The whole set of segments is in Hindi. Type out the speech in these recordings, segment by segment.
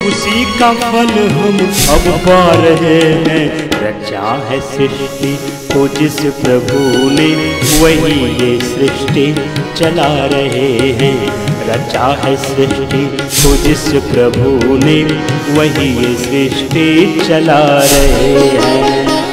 उसी का फल हम अब पा रहे हैं। रचा है सृष्टि को जिस प्रभु ने, वही ये सृष्टि चला रहे हैं। रचा है सृष्टि को जिस प्रभु ने, वही ये सृष्टि चला रहे हैं।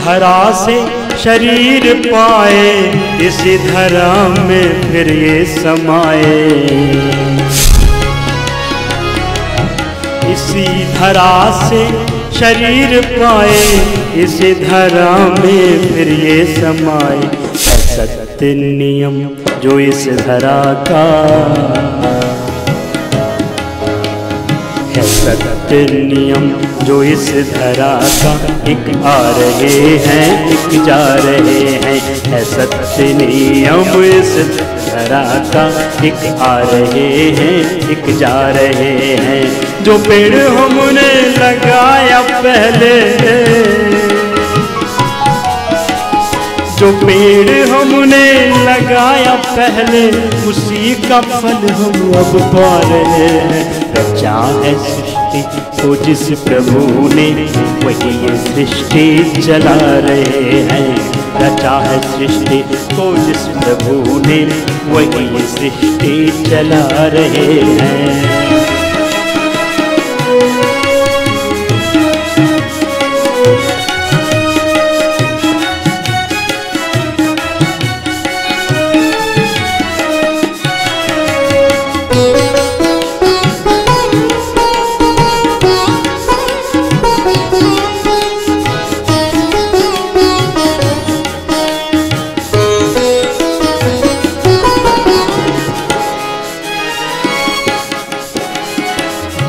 धरा से शरीर पाए, इसी धरा में फिर ये समाए। इसी धरा से शरीर पाए, इसी धरा में फिर ये समाए। है सत्य नियम जो इस धरा का, है सत्य नियम जो इस धरा का। एक आ रहे हैं, एक जा रहे हैं। है सत्य नियम इस धरा का। एक आ रहे हैं, एक जा रहे हैं। जो पेड़ हमने लगाया पहले, जो पेड़ हमने लगाया पहले, उसी का फल हम अब पा रहे हैं। रचा है सृष्टि को जिस प्रभु ने, वही ये सृष्टि चला रहे हैं। रचा है सृष्टि को जिस प्रभु ने, वही ये सृष्टि चला रहे हैं।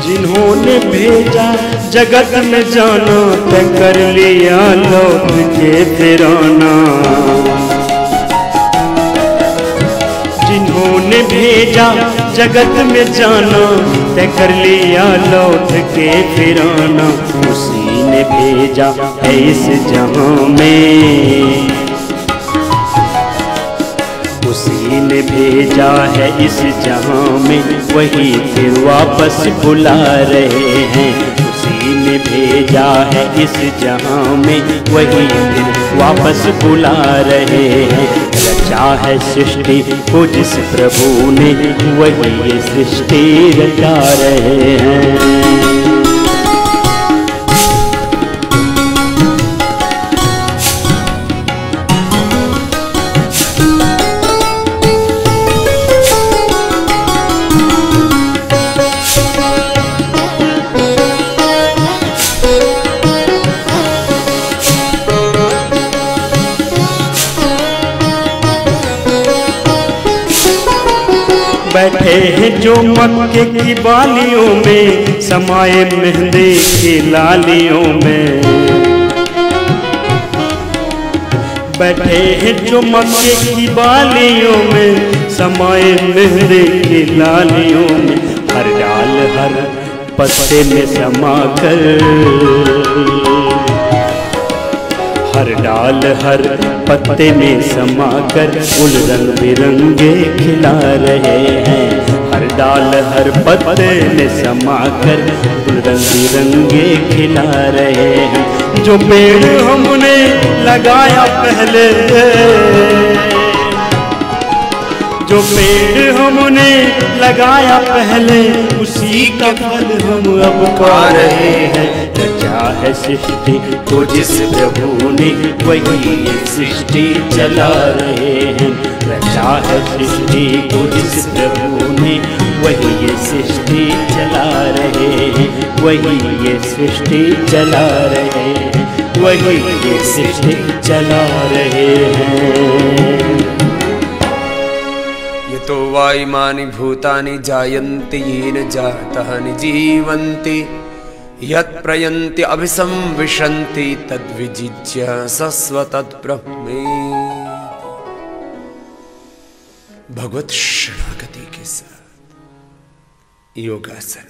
जिन्होंने भेजा जगत में जाना, तय कर लिया लौट के फिर आना। जिन्होंने भेजा जगत में जाना, तय कर लिया लौट के फिर आना। उसी ने भेजा है इस जहां में, उसी ने भेजा है इस जहां में। वही फिर वापस बुला रहे हैं। उसी ने भेजा है इस जहां में, वही फिर वापस बुला रहे हैं। रचा है सृष्टि को जिस प्रभु ने, वही ये सृष्टि रचा रहे हैं। बैठे हैं जो मक्के की बालियों में, समाये मेहंदी की लालियों में। बैठे हैं जो मक्के की बालियों में, समाये मेहंदी की लालियों में। हर डाल हर पत्ते में समाकर, हर डाल हर पत्ते में समाकर, फूल रंग बिरंगे खिला रहे हैं। हर डाल हर पत्ते में समाकर, फूल रंग बिरंगे खिला रहे हैं। जो पेड़ हमने लगाया पहले, जो पेड़ हमने लगाया पहले, उसी का फल हम अब पा रहे हैं। रचा है सृष्टि को जिस प्रभु ने, वही ये सृष्टि चला रहे हैं। रचा है सृष्टि को जिस प्रभु ने, वही ये सृष्टि चला रहे हैं। वही ये सृष्टि चला रहे हैं। वही ये सृष्टि चला रहे हैं। तो वायुमानि भूतानि जायन्ति येन जातानि जीवन्ति यत् प्रयन्ति अभिसंविशन्ति तद्विजिज्य सस्वतद्ब्रह्मे। भगवत शरणागति के साथ योगासन,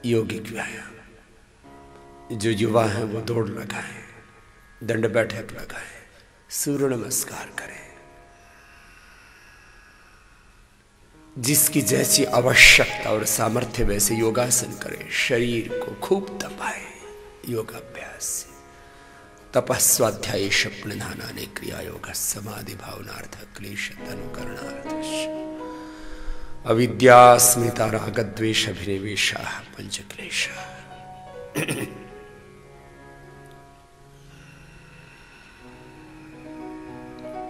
योगिक व्यायाम, जो युवा हैं वो दौड़ लगाएं, दंड बैठक लगाएं, सूर्य नमस्कार करें, जिसकी जैसी आवश्यकता और सामर्थ्य वैसे योगासन करें, शरीर को खूब तपाए योगाभ्यास से। तपः स्वाध्याय स्वप्नधानानि क्रिया योग समाधि भावनार्थ क्लेश तनुकरणार्थ अविद्या स्मृता राग द्वेष अभिनिवेशा पंच क्लेश।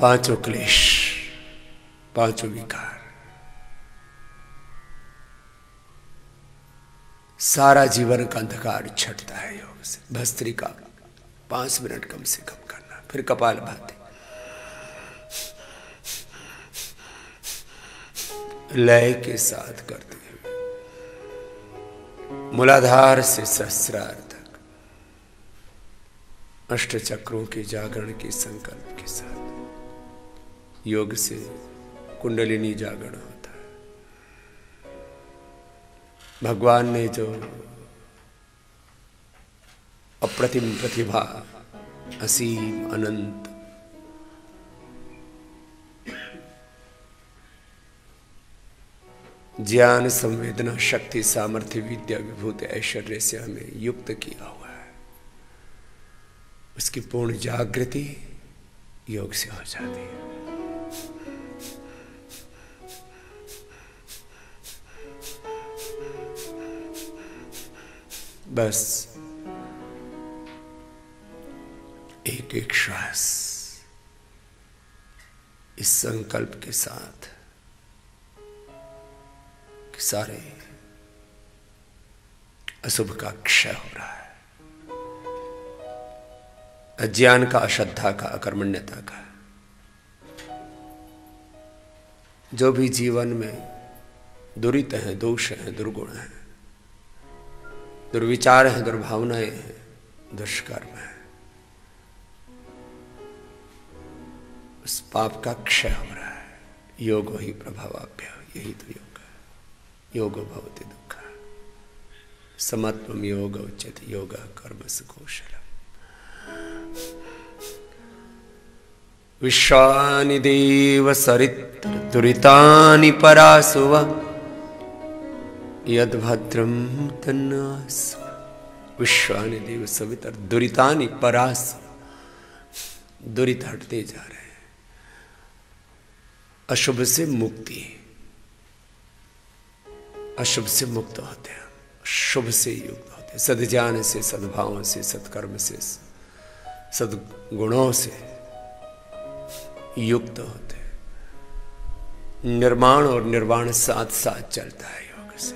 पांचों क्लेश, पांचों विकार, सारा जीवन का अंधकार छटता है योग से। भस्त्रिका 5 मिनट कम से कम करना, फिर कपालभाति, लय के साथ करते हुए मूलाधार से सहस्रार तक अष्टचक्रों के जागरण के संकल्प के साथ। योग से कुंडलिनी जागरण होता है। भगवान ने जो अप्रतिम प्रतिभा, असीम अनंत ज्ञान, संवेदना, शक्ति, सामर्थ्य, विद्या, विभूति, ऐश्वर्य से हमें युक्त किया हुआ है, उसकी पूर्ण जागृति योग से हो जाती है। बस एक एक श्वास इस संकल्प के साथ कि सारे अशुभ का क्षय हो रहा है, अज्ञान का, अश्रद्धा का, अकर्मण्यता का, जो भी जीवन में दुरित हैं, दोष हैं, दुर्गुण हैं, दुर्विचार हैं, दुर्भावनाएं हैं, दुष्कर्म है, उस पाप का क्षय हो रहा है। योग ही प्रभावाभ्य, यही तो योग है। योगो भवति दुःख समत्वम योग उच्यते योग कर्मसु कौशलम। विश्वानि देव सरित्र दुरितानि परासुव यद भद्रम तन्नासु। विश्वानि देव सवितर दुरितानि परासु, दुरित हटते जा रहे हैं। अशुभ से मुक्ति, अशुभ से मुक्त होते हैं, शुभ से युक्त होते हैं, सद्ज्ञान से, सद्भाव से, सत्कर्म से, सद्गुणों से युक्त होते हैं। निर्माण और निर्वाण साथ साथ चलता है योग से।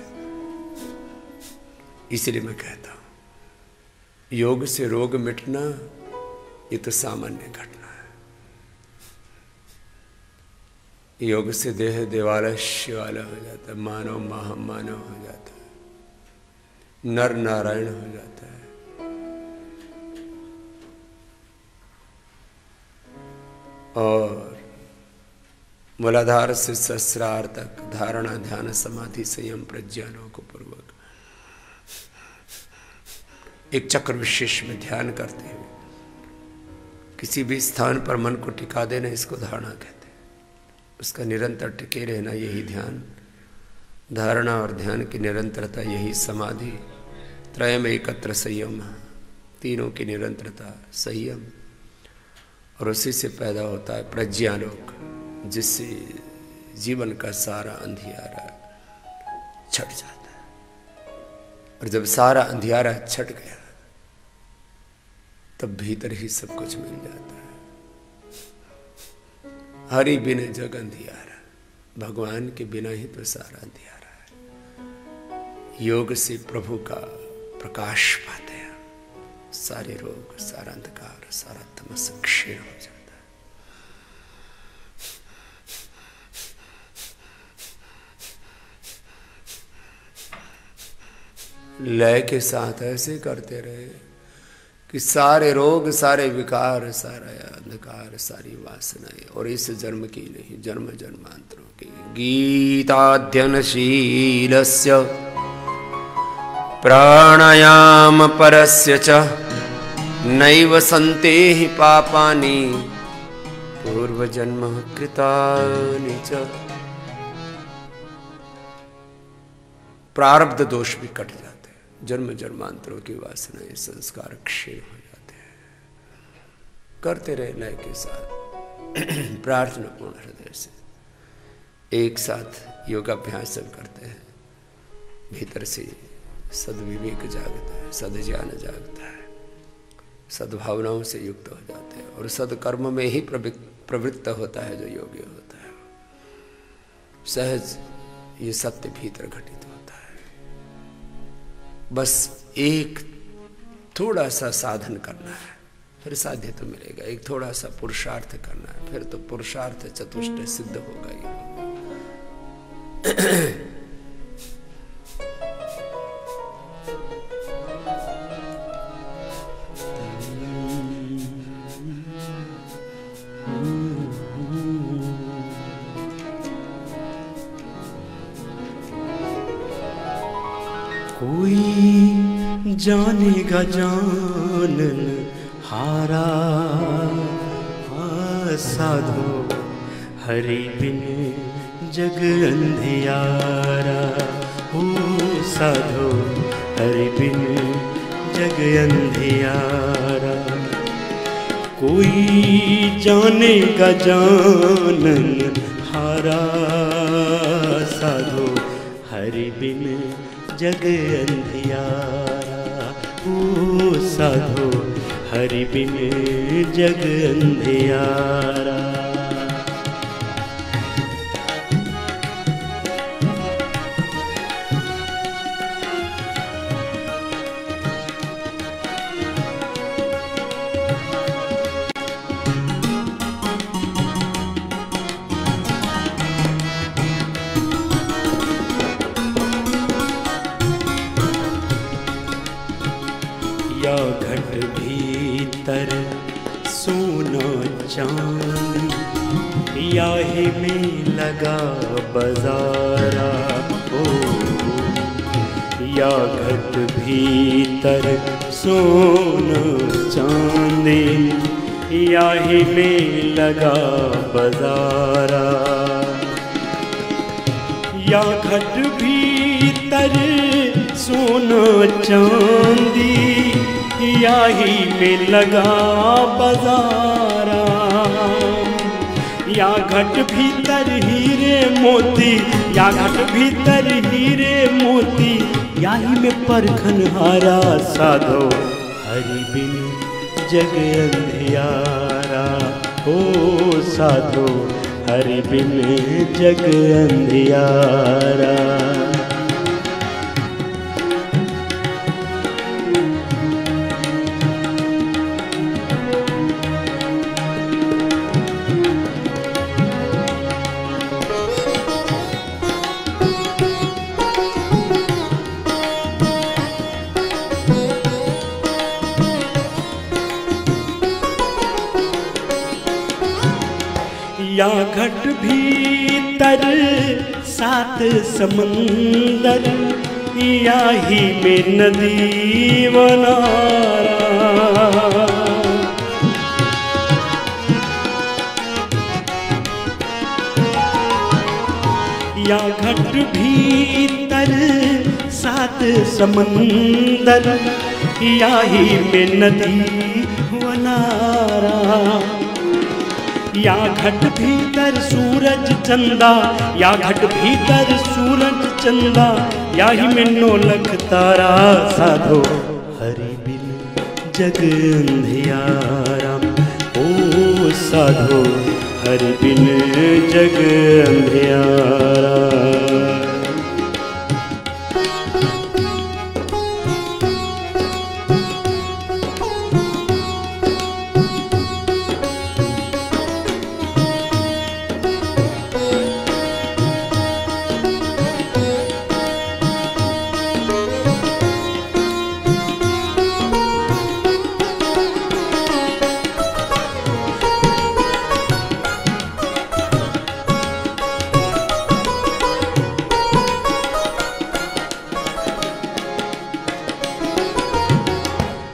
इसलिए मैं कहता हूं योग से रोग मिटना ये तो सामान्य घटना है। योग से देह देवालय वाला हो जाता है, मानव महामानव हो जाता है, नर नारायण हो जाता है। और मूलाधार से सहस्रार तक धारणा, ध्यान, समाधि, संयम, प्रज्ञानों को पूर्वक एक चक्र विशेष में ध्यान करते हुए किसी भी स्थान पर मन को टिका देना, इसको धारणा कहते हैं। उसका निरंतर टिके रहना यही ध्यान, धारणा और ध्यान की निरंतरता यही समाधि। त्रयम एकत्र संयम, तीनों की निरंतरता संयम, और उसी से पैदा होता है प्रज्ञालोक, जिससे जीवन का सारा अंधियारा छट जाता है। और जब सारा अंधियारा छट गया तब भीतर ही सब कुछ मिल जाता है। हरि बिन जग अंधियारा, भगवान के बिना ही तो सारा अंधियारा है। योग से प्रभु का प्रकाश पाते हैं, सारे रोग, सारा अंधकार, सारा तमस क्षीण हो जाता है। लय के साथ ऐसे करते रहे कि सारे रोग, सारे विकार, सारा अंधकार, सारी वासनाएं, और इस जन्म की नहीं, जन्म जन्मांतरों की। गीताध्ययनशीलस्य प्राणायाम परस्य च नैव सन्तेहि पापानि पूर्वजन्म कृतानि च। प्रारब्ध दोष भी कट जाते हैं, जन्म जन्मांतरों की वासनाएं, संस्कार क्षीण हो जाते हैं। करते रहे लय के साथ, प्रार्थना पूर्ण हृदय से एक साथ योगाभ्यास करते हैं। भीतर से सद्विवेक जागता है, सद्ज्ञान जागता है, सद्भावनाओं से युक्त हो जाते हैं, और सदकर्म में ही प्रवृत्त होता है जो योग्य होता है। सहज ये सत्य भीतर घटित होता है। बस एक थोड़ा सा साधन करना है, फिर साध्य तो मिलेगा। एक थोड़ा सा पुरुषार्थ करना है, फिर तो पुरुषार्थ चतुष्ट सिद्ध होगा ही होगा। कोई जानेगा जानन हारा, साधो हरि बिन जग अंधियारा। हो साधो हरि बिन जग अंधियारा। कोई जानेगा जानन हारा, साधो हरि बिन जग अंधियारा। ओ साधो हरि बिन जग अंधियारा। या घट भीतर सोना चांदी, या ही में लगा बजारा। ओ या घट भीतर सोना चांदी, या ही में लगा बजारा। या घट भीतर सोना चांदी, या ही में लगा बजारा। या घट भीतर हीरे मोती, या घट भीतर हीरे मोती, या ही में परखन हारा। साधो हरि बिन जग अंधियारा। ओ साधो हरि बिन जग अंधियारा। या घट भीतर सात समंदर, या ही में नदी वनारा। या घट भीतर सात समंदर, या ही में नदी वनारा। या घट भीतर सूरज चंदा, या घट भीतर सूरज चंदा, या ही में 9 लाख तारा। साधो हरि बिन जग अंधियारा। ओ साधो हरि बिन जग अंधियारा।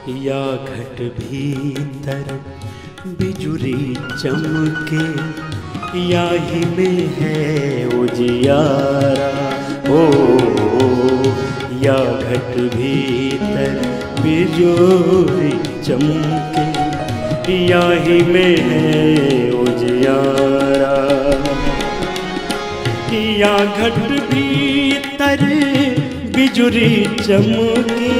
या घट भीतर बिजुरी चमके, याही में है उजियारा। ओ या घट भीतर बिजुरी चमके, याही में है उजियारा। या घट भीतर बिजुरी चमके,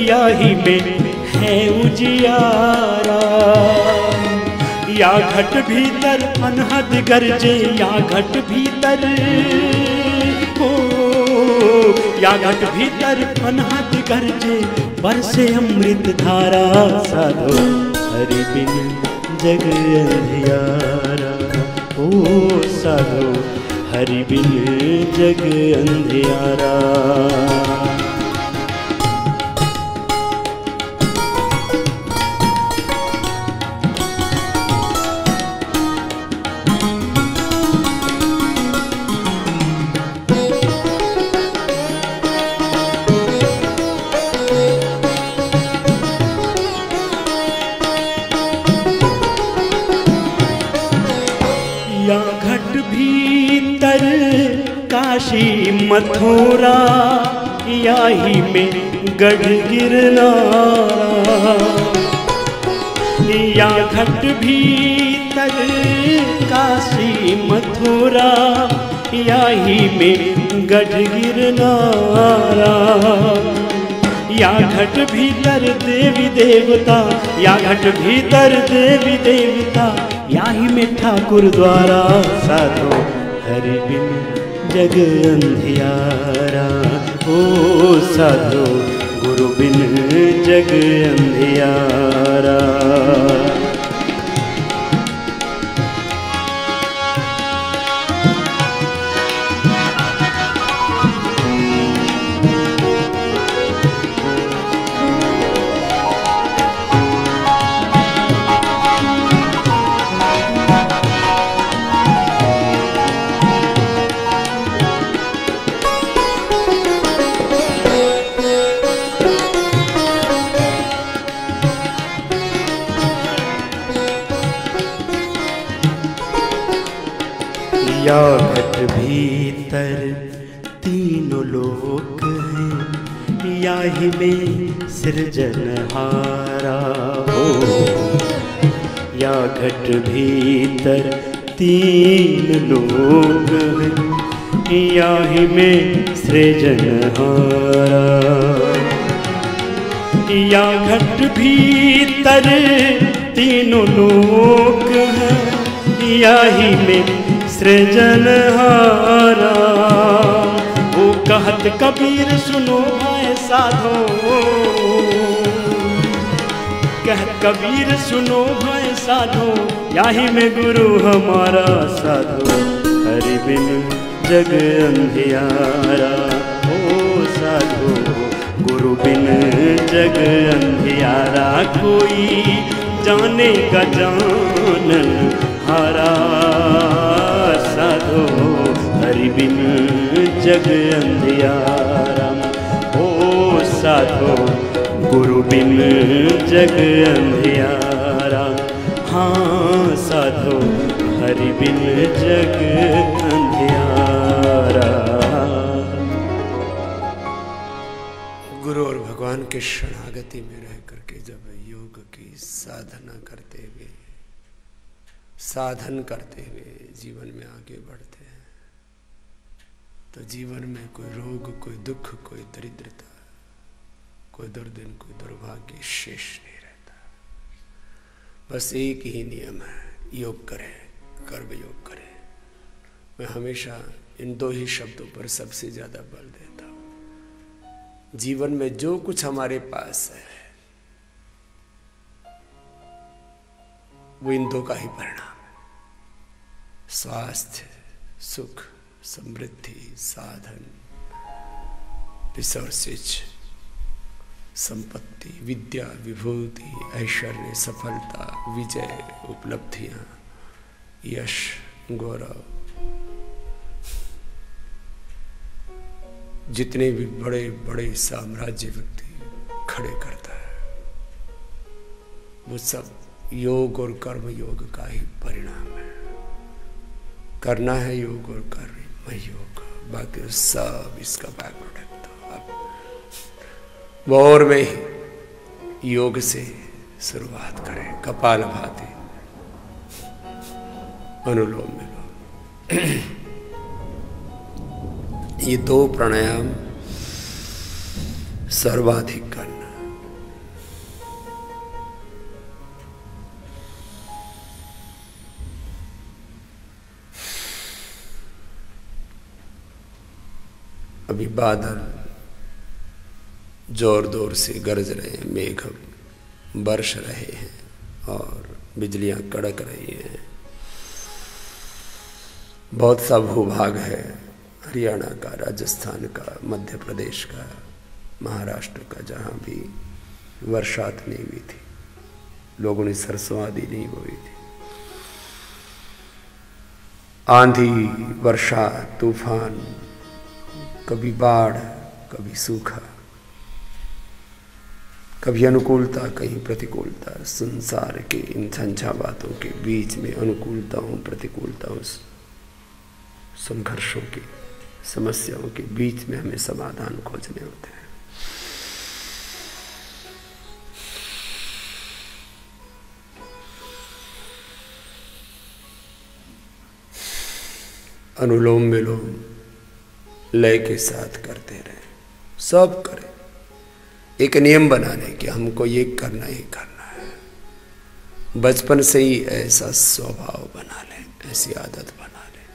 याही में है उजियारा। या घट भीतर अनहद गरजे, या घट भीतर हो, या घट भीतर अनहद गरजे, बरसे अमृत धारा। साधो हरि बिन जग अंधियारा। ओ साधो हरि बिन जग अंधियारा। या घट भीतर काशी मथुरा, याही में गढ़ गिरनारा। या घट भीतर काशी मथुरा, याही में गढ़ गिरनारा। या घट भीतर देवी देवता, या घट भीतर देवी देवता, याही में ठाकुर द्वारा। साधो हरि बिन जग अंधियारा। ओ साधो गुरु बिन जग अंधियारा। या घट भीतर तीनों लोक हैं, याही में सृजनहारा। हो या घट भीतर तीन लोक हैं, याही में सृजनहारा। या घट भीतर तीनों लोक हैं, याही में सृजनहारा। वो कहत कबीर सुनो भाई साधो, कहत कबीर सुनो भाई साधो, याही में गुरु हमारा। साधो हरि बिन जग अंधियारा। ओ साधो गुरु बिन जग अंधियारा। कोई जाने का जानन हारा। साधो हरि बिन जग अंधियारा। ओ साधो गुरु बिन जग अंधियारा। हाँ साधो हरि बिन जग अंधियारा। गुरु और भगवान के शरणागति में रह करके जब योग की साधना करते हुए, साधन करते हुए जीवन में आगे बढ़ते हैं, तो जीवन में कोई रोग, कोई दुख, कोई दरिद्रता, कोई दुर्दिन, कोई दुर्भाग्य शेष नहीं रहता। बस एक ही नियम है, योग करें, कर्म योग करें। मैं हमेशा इन दो ही शब्दों पर सबसे ज्यादा बल देता हूं। जीवन में जो कुछ हमारे पास है वो इन दो का ही परिणाम है। स्वास्थ्य, सुख, समृद्धि, साधन, रिसोर्सेज, संपत्ति, विद्या, विभूति, ऐश्वर्य, सफलता, विजय, उपलब्धियां, यश, गौरव, जितने भी बड़े बड़े साम्राज्य व्यक्ति खड़े करता है, वो सब योग और कर्म योग का ही परिणाम है। करना है योग और कर्म योग, बाकी सब इसका बाय प्रोडक्ट। तो अब वोर में ही योग से शुरुआत करें। कपालभाति, अनुलोम विलोम, ये दो प्राणायाम सर्वाधिक करना। अभी बादल जोर जोर से गरज रहे हैं, मेघ बरस रहे हैं और बिजलियां कड़क रही हैं। बहुत सा भूभाग है, हरियाणा का, राजस्थान का, मध्य प्रदेश का, महाराष्ट्र का, जहाँ भी वर्षात नहीं हुई थी, लोगों ने सरसों आदि नहीं बोई थी। आंधी, वर्षा, तूफान, कभी बाढ़, कभी सूखा, कभी अनुकूलता, कहीं प्रतिकूलता। संसार के इन झंझावातों के बीच में, अनुकूलताओं प्रतिकूलताओं, संघर्षों की, समस्याओं के बीच में हमें समाधान खोजने होते हैं। अनुलोम विलोम लय के साथ करते रहे, सब करें। एक नियम बना लें कि हमको ये करना ही करना है। बचपन से ही ऐसा स्वभाव बना लें, ऐसी आदत बना लें,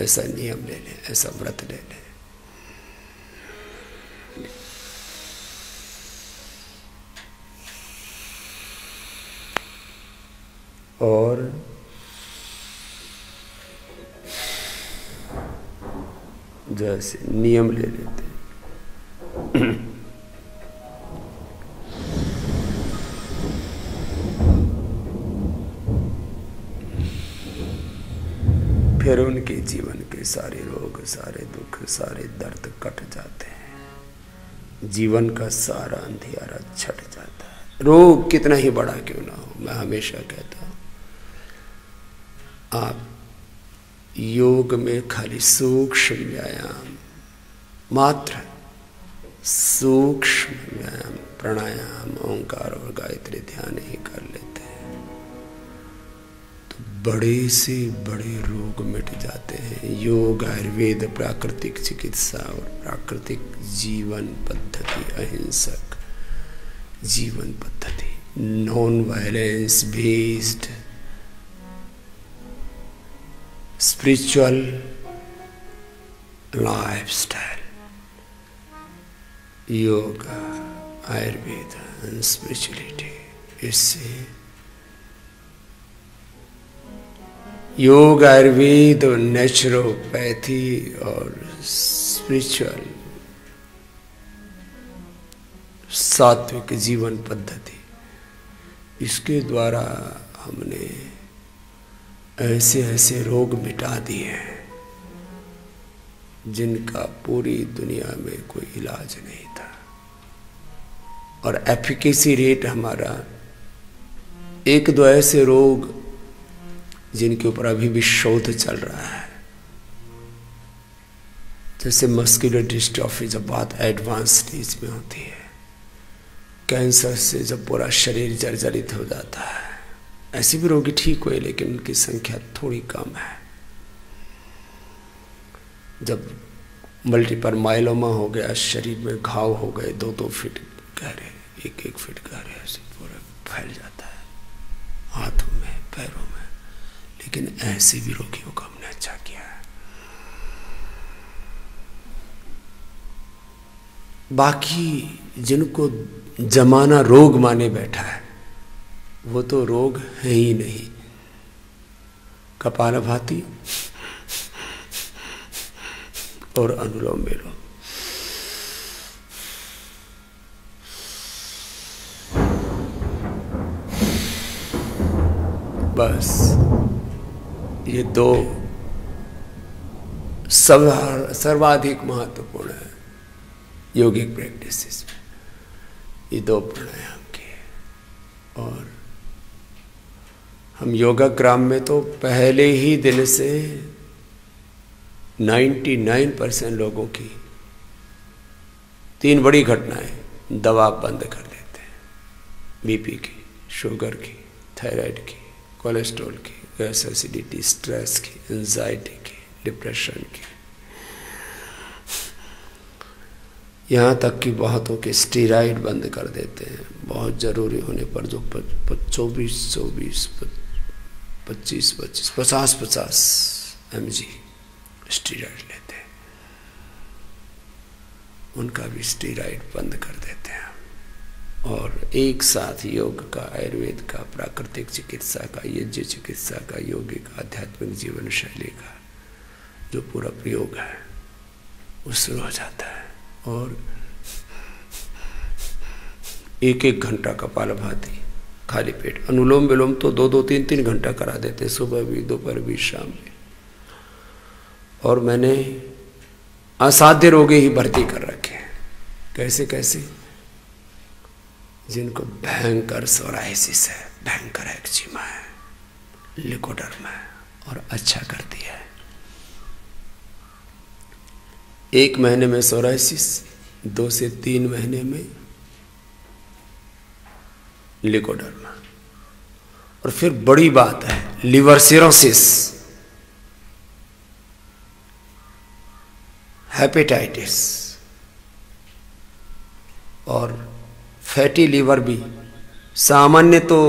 ऐसा नियम ले लें, ऐसा व्रत ले लें। और जैसे नियम ले लेते हैं। फिर उनके जीवन के सारे रोग, सारे दुख, सारे दर्द कट जाते हैं। जीवन का सारा अंधियारा छट जाता है। रोग कितना ही बड़ा क्यों ना हो, मैं हमेशा कहता हूं, आप योग में खाली सूक्ष्म व्यायाम मात्र, सूक्ष्म व्यायाम, प्राणायाम, ओंकार और गायत्री ध्यान ही कर लेते हैं तो बड़े से बड़े रोग मिट जाते हैं। योग, आयुर्वेद, प्राकृतिक चिकित्सा और प्राकृतिक जीवन पद्धति, अहिंसक जीवन पद्धति, non violence based spiritual lifestyle, yoga, Ayurveda and spirituality. इससे योग, आयुर्वेद और नेचुरोपैथी और स्पिरिचुअल सात्विक जीवन पद्धति, इसके द्वारा हमने ऐसे ऐसे रोग मिटा दिए हैं जिनका पूरी दुनिया में कोई इलाज नहीं था। और एफिकेसी रेट हमारा, एक दो ऐसे रोग जिनके ऊपर अभी भी शोध चल रहा है, जैसे मस्कुलर डिस्ट्रॉफी जब बहुत एडवांस स्टेज में होती है, कैंसर से जब पूरा शरीर जर्जरित हो जाता है, ऐसे भी रोगी ठीक हुए लेकिन उनकी संख्या थोड़ी कम है। जब मल्टीपल माइलोमा हो गया, शरीर में घाव हो गए 2-2 फीट गहरे, 1-1 फीट गहरे, ऐसे पूरा फैल जाता है हाथों में, पैरों में, लेकिन ऐसे भी रोगियों को हमने अच्छा किया है। बाकी जिनको जमाना रोग माने बैठा है, वो तो रोग है ही नहीं। कपालभाति और अनुलोम विलोम, बस ये दो सर्वाधिक महत्वपूर्ण है योगिक प्रैक्टिसेस में, ये दो प्राणायाम के। और हम योगाग्राम में तो पहले ही दिन से 99% लोगों की 3 बड़ी घटनाएं दवा बंद कर देते हैं। बीपी की, शुगर की, थायराइड की, कोलेस्ट्रॉल की, गैस एसिडिटी, स्ट्रेस की, एंजाइटी की, डिप्रेशन की, यहाँ तक कि बहुतों के स्टेरॉइड बंद कर देते हैं। बहुत ज़रूरी होने पर जो 24-24, 25-25, 50-50 mg स्टेरॉइड लेते हैं, उनका भी स्टेरॉइड बंद कर देते हैं। और एक साथ योग का, आयुर्वेद का, प्राकृतिक चिकित्सा का, यज्ञ चिकित्सा का, योगिक आध्यात्मिक जीवन शैली का जो पूरा प्रयोग है वो शुरू हो जाता है। और 1-1 घंटा कपालभाति खाली पेट, अनुलोम विलोम तो 2-2, 3-3 घंटा करा देते, सुबह भी, दोपहर भी, शाम भी। और मैंने असाध्य रोगी ही भर्ती कर रखे हैं। कैसे कैसे? जिनको भयंकर सोराइसिस है, भयंकर एक्जिमा है, लिकोडर्मा है, और अच्छा करती है। 1 महीने में सोराइसिस, 2 से 3 महीने में लिकोडर्मा। और फिर बड़ी बात है लिवर सिरोसिस, हेपेटाइटिस और फैटी लीवर भी। सामान्य तो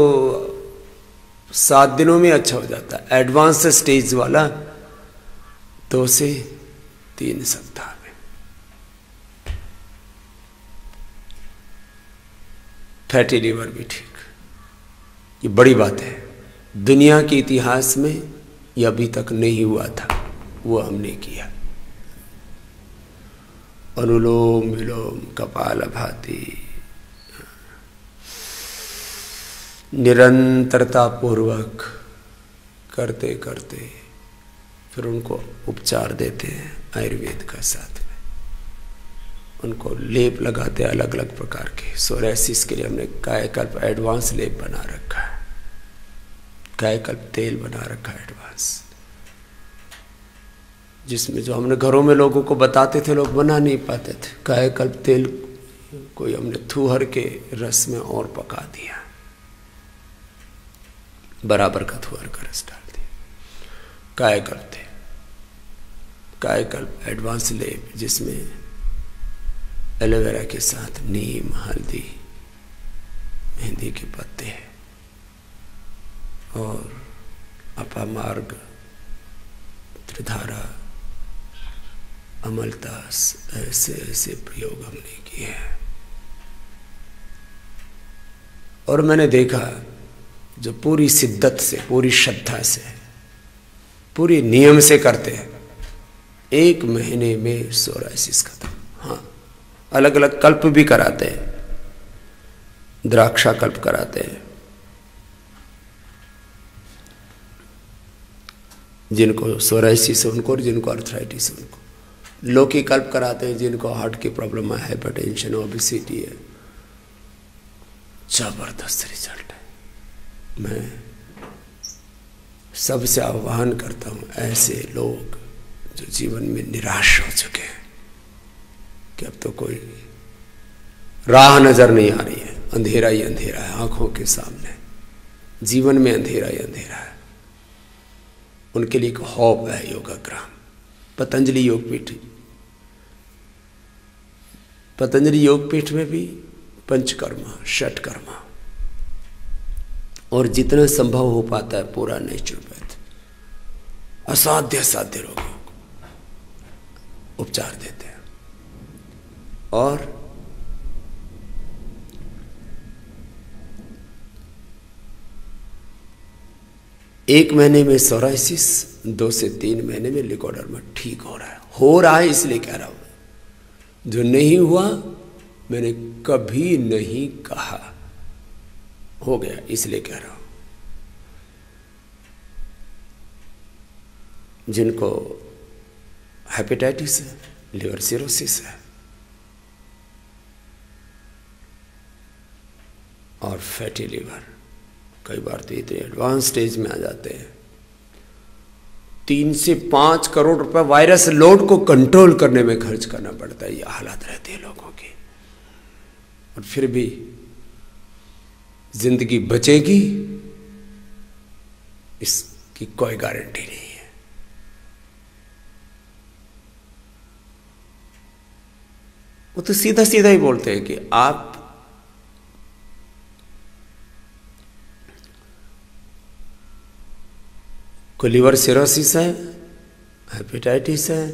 7 दिनों में अच्छा हो जाता है, एडवांस स्टेज वाला 2 से 3 सप्ताह में। फैटी लीवर भी ठीक। ये बड़ी बात है, दुनिया के इतिहास में यह अभी तक नहीं हुआ था, वो हमने किया। अनुलोम विलोम, कपालभाति, निरंतरता पूर्वक करते करते फिर उनको उपचार देते हैं आयुर्वेद का साथ में। उनको लेप लगाते हैं अलग अलग प्रकार के। सोराइसिस के लिए हमने कायाकल्प एडवांस लेप बना रखा है, कायाकल्प तेल बना रखा है एडवांस, जिसमें जो हमने घरों में लोगों को बताते थे लोग बना नहीं पाते थे। कायाकल्प तेल कोई हमने थूहर के रस में और पका दिया, बराबर का थूहर का रस डाल दिया। कायाकल्प तेल, कायाकल्प एडवांस लेप, जिसमें एलोवेरा के साथ नीम, हल्दी, मेहंदी के पत्ते और अपामार्ग, त्रिधारा, अमलतास, ऐसे ऐसे प्रयोग हमने किए हैं। और मैंने देखा जो पूरी शिद्दत से, पूरी श्रद्धा से, पूरी नियम से करते हैं, 1 महीने में सोराइसिस खत्म। हाँ, अलग अलग कल्प भी कराते हैं, द्राक्षा कल्प कराते हैं, जिनको सोराइसिस है उनको, और जिनको अर्थराइटिस है उनको। लौकी कल्प कराते हैं जिनको हार्ट की प्रॉब्लम है, हाइपरटेंशन, ओबेसिटी है। जबरदस्त रिजल्ट है। मैं सबसे आह्वान करता हूँ, ऐसे लोग जो जीवन में निराश हो चुके हैं कि अब तो कोई राह नजर नहीं आ रही है, अंधेरा ही अंधेरा है आंखों के सामने, जीवन में अंधेरा ही अंधेरा है, उनके लिए एक होप है योगाग्राम। पतंजलि योगपीठ, पतंजलि योगपीठ में भी पंचकर्मा, षटकर्मा और जितना संभव हो पाता है पूरा नेचुरोपैथ, असाध्य साध्य रोगों को उपचार देते हैं। और एक महीने में सोराइसिस, 2 से 3 महीने में लिकोडर्मा ठीक हो रहा है इसलिए कह रहा हूं। जो नहीं हुआ मैंने कभी नहीं कहा, हो गया इसलिए कह रहा हूं। जिनको हेपेटाइटिस है, लिवर सिरोसिस है और फैटी लीवर, कई बार तो इतने एडवांस स्टेज में आ जाते हैं, 3 से 5 करोड़ रुपए वायरस लोड को कंट्रोल करने में खर्च करना पड़ता है। ये हालात रहते हैं लोगों के, और फिर भी जिंदगी बचेगी इसकी कोई गारंटी नहीं है। वो तो सीधा सीधा ही बोलते हैं कि आप को लिवर सिरोसिस है, हेपेटाइटिस है,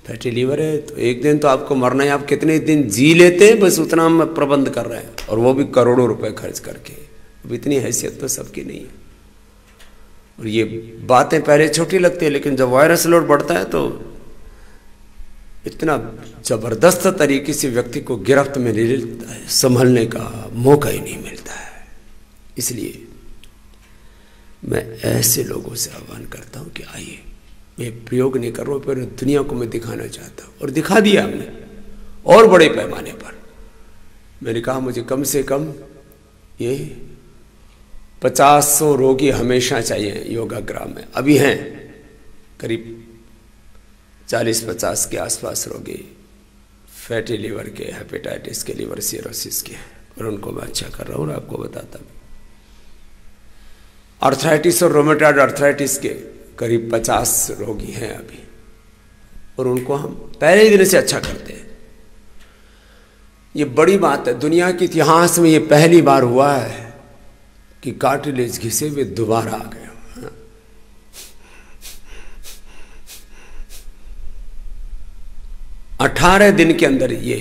फैटी लीवर है, तो एक दिन तो आपको मरना है। आप कितने दिन जी लेते हैं बस उतना हम प्रबंध कर रहे हैं, और वो भी करोड़ों रुपए खर्च करके। अब इतनी हैसियत तो सबकी नहीं है। और ये बातें पहले छोटी लगती है, लेकिन जब वायरस लोड बढ़ता है तो इतना जबरदस्त तरीके से व्यक्ति को गिरफ्त में ले लेता है, संभलने का मौका ही नहीं मिलता है। इसलिए मैं ऐसे लोगों से आह्वान करता हूं कि आइए, मैं प्रयोग नहीं कर रहा हूं, पर दुनिया को मैं दिखाना चाहता हूं, और दिखा दिया हमने और बड़े पैमाने पर। मैंने कहा मुझे कम से कम ये 50-100 रोगी हमेशा चाहिए योगाग्राम में। अभी हैं करीब 40-50 के आसपास रोगी फैटी लीवर के, हेपेटाइटिस के, लिवर सिरोसिस के, और उनको मैं अच्छा कर रहा हूँ और आपको बताता हूँ। आर्थराइटिस और रोमेटॉइड आर्थराइटिस के करीब 50 रोगी हैं अभी, और उनको हम पहले ही दिन से अच्छा करते हैं। ये बड़ी बात है, दुनिया के इतिहास में ये पहली बार हुआ है कि कार्टिलेज घिसे हुए दोबारा आ गए। 18 दिन के अंदर ये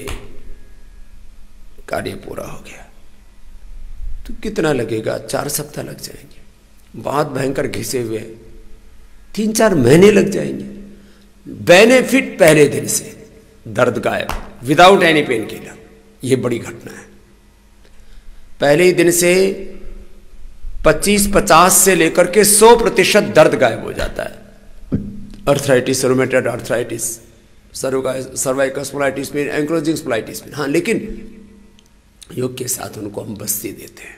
कार्य पूरा हो गया। तो कितना लगेगा? 4 सप्ताह लग जाएंगे। बहुत भयंकर घिसे हुए 3-4 महीने लग जाएंगे। बेनिफिट पहले दिन से, दर्द गायब, विदाउट एनी पेन किलर। ये बड़ी घटना है। पहले ही दिन से 25-50 से लेकर के 100% दर्द गायब हो जाता है। Arthritis, rheumatoid arthritis, cervical spondylitis pain, ankylosing spondylitis pain. हाँ, लेकिन योग के साथ उनको हम बस्ती देते हैं।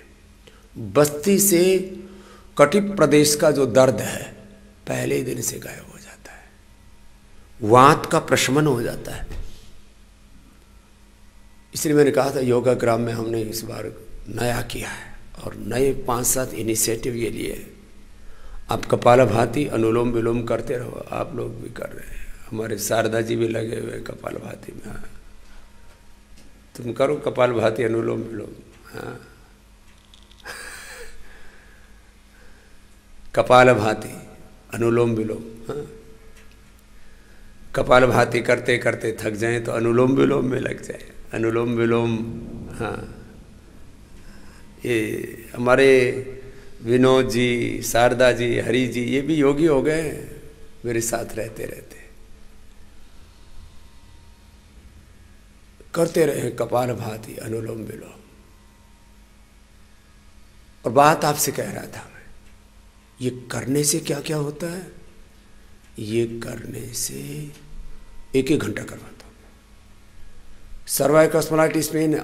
बस्ती से कटिप प्रदेश का जो दर्द है पहले ही दिन से गायब हो जाता है। वात का प्रशमन हो जाता है। इसलिए मैंने कहा था योगाग्राम में हमने इस बार नया किया है, और नए 5-7 इनिशिएटिव ये लिए। आप कपालभाति, अनुलोम विलोम करते रहो। आप लोग भी कर रहे हैं, हमारे शारदा जी भी लगे हुए कपालभाति में। हाँ, तुम करो कपालभाति, अनुलोम विलोम। हाँ, कपालभाति, अनुलोम विलोम। हाँ, कपालभाति करते करते थक जाए तो अनुलोम विलोम में लग जाए। अनुलोम विलोम। हाँ, ये हमारे विनोद जी, शारदा जी, हरि जी, ये भी योगी हो गए मेरे साथ रहते रहते। करते रहे कपालभाति, अनुलोम विलोम। और बात आपसे कह रहा था मैं, ये करने से क्या क्या होता है? ये करने से 1-1 घंटा करवाता हूँ। Cervical spondylitis pain,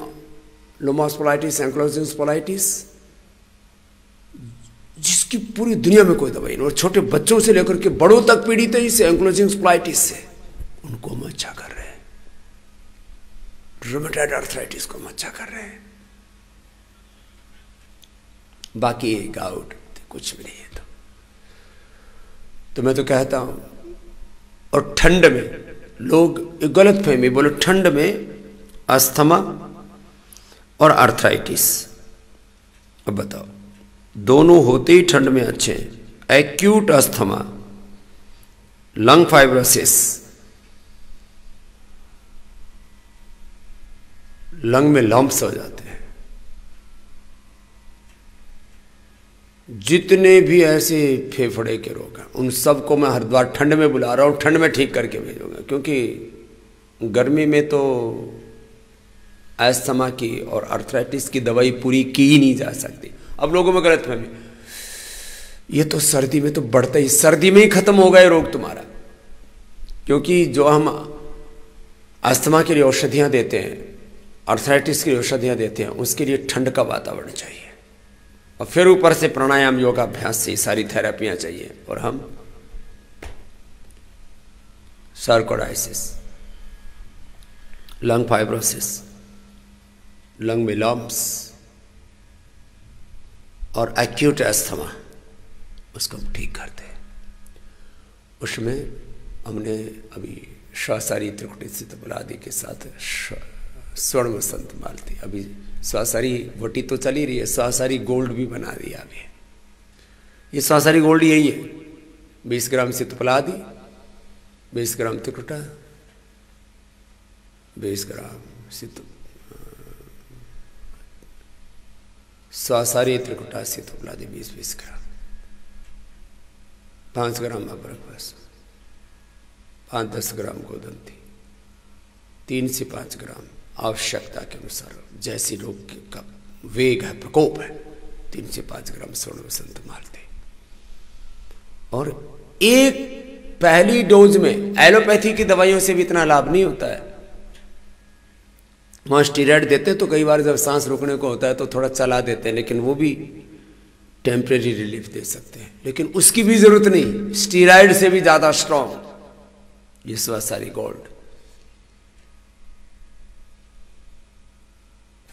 lumbo spondylitis, ankylosing spondylitis, जिसकी पूरी दुनिया में कोई दवाई नहीं, और छोटे बच्चों से लेकर के बड़ों तक पीड़ित है इस एंक्लोजिंग स्पॉन्डिलाइटिस से, उनको हम अच्छा कर रहे हैं। रोमेटॉइड आर्थराइटिस को हम अच्छा कर रहे हैं। बाकी गाउट कुछ भी नहीं है। तो मैं तो कहता हूं, और ठंड में लोग गलत फहमी बोले, ठंड में अस्थमा और आर्थराइटिस। अब बताओ, दोनों होते ही ठंड में अच्छे हैं। Acute asthma, lung fibrosis, lung में लंप्स हो जाते हैं। जितने भी ऐसे फेफड़े के रोग हैं उन सबको मैं हरिद्वार ठंड में बुला रहा हूँ, ठंड में ठीक करके भेजूंगा। क्योंकि गर्मी में तो अस्थमा की और आर्थराइटिस की दवाई पूरी की ही नहीं जा सकती। अब लोगों में गलतफहमी, ये तो सर्दी में तो बढ़ता ही, सर्दी में ही खत्म हो गए रोग तुम्हारा। क्योंकि जो हम अस्थमा के लिए औषधियाँ देते हैं, आर्थराइटिस के लिए औषधियाँ देते हैं, उसके लिए ठंड का वातावरण चाहिए। और फिर ऊपर से प्राणायाम योगाभ्यास से सारी थेरेपियां चाहिए। और हम सर्कोडाइसिस, लंग फाइब्रोसिस, लंग में लम्प्स और एक्यूट अस्थमा, उसको हम ठीक करते हैं। उसमें हमने अभी श्वासारी त्रिकुटी सिद्धबलादि के साथ स्वर्ण वसंत मालती, अभी श्वासारी वटी तो चली रही है, श्वासारी गोल्ड भी बना दिया अभी। ये श्वासारी गोल्ड यही है, 20 ग्राम सिद्धबलादि, 20 ग्राम त्रिकुटा, 20 ग्राम सिद्ध श्वासारी त्रिकुटा सिद्धबलादि 20-20 ग्राम, 5 ग्राम अदरक, 5-10 ग्राम गोदंती, 3 से 5 ग्राम आवश्यकता के अनुसार, जैसी रोग का वेग है, प्रकोप है, 3 से 5 ग्राम स्वर्ण वसंत मालती। और एक पहली डोज में एलोपैथी की दवाइयों से भी इतना लाभ नहीं होता है। वहां स्टीरॉयड देते तो कई बार जब सांस रोकने को होता है तो थोड़ा चला देते हैं, लेकिन वो भी टेम्परेरी रिलीफ दे सकते हैं, लेकिन उसकी भी जरूरत नहीं, स्टीरॉयड से भी ज्यादा स्ट्रॉन्ग ये श्वासारी गोल्ड।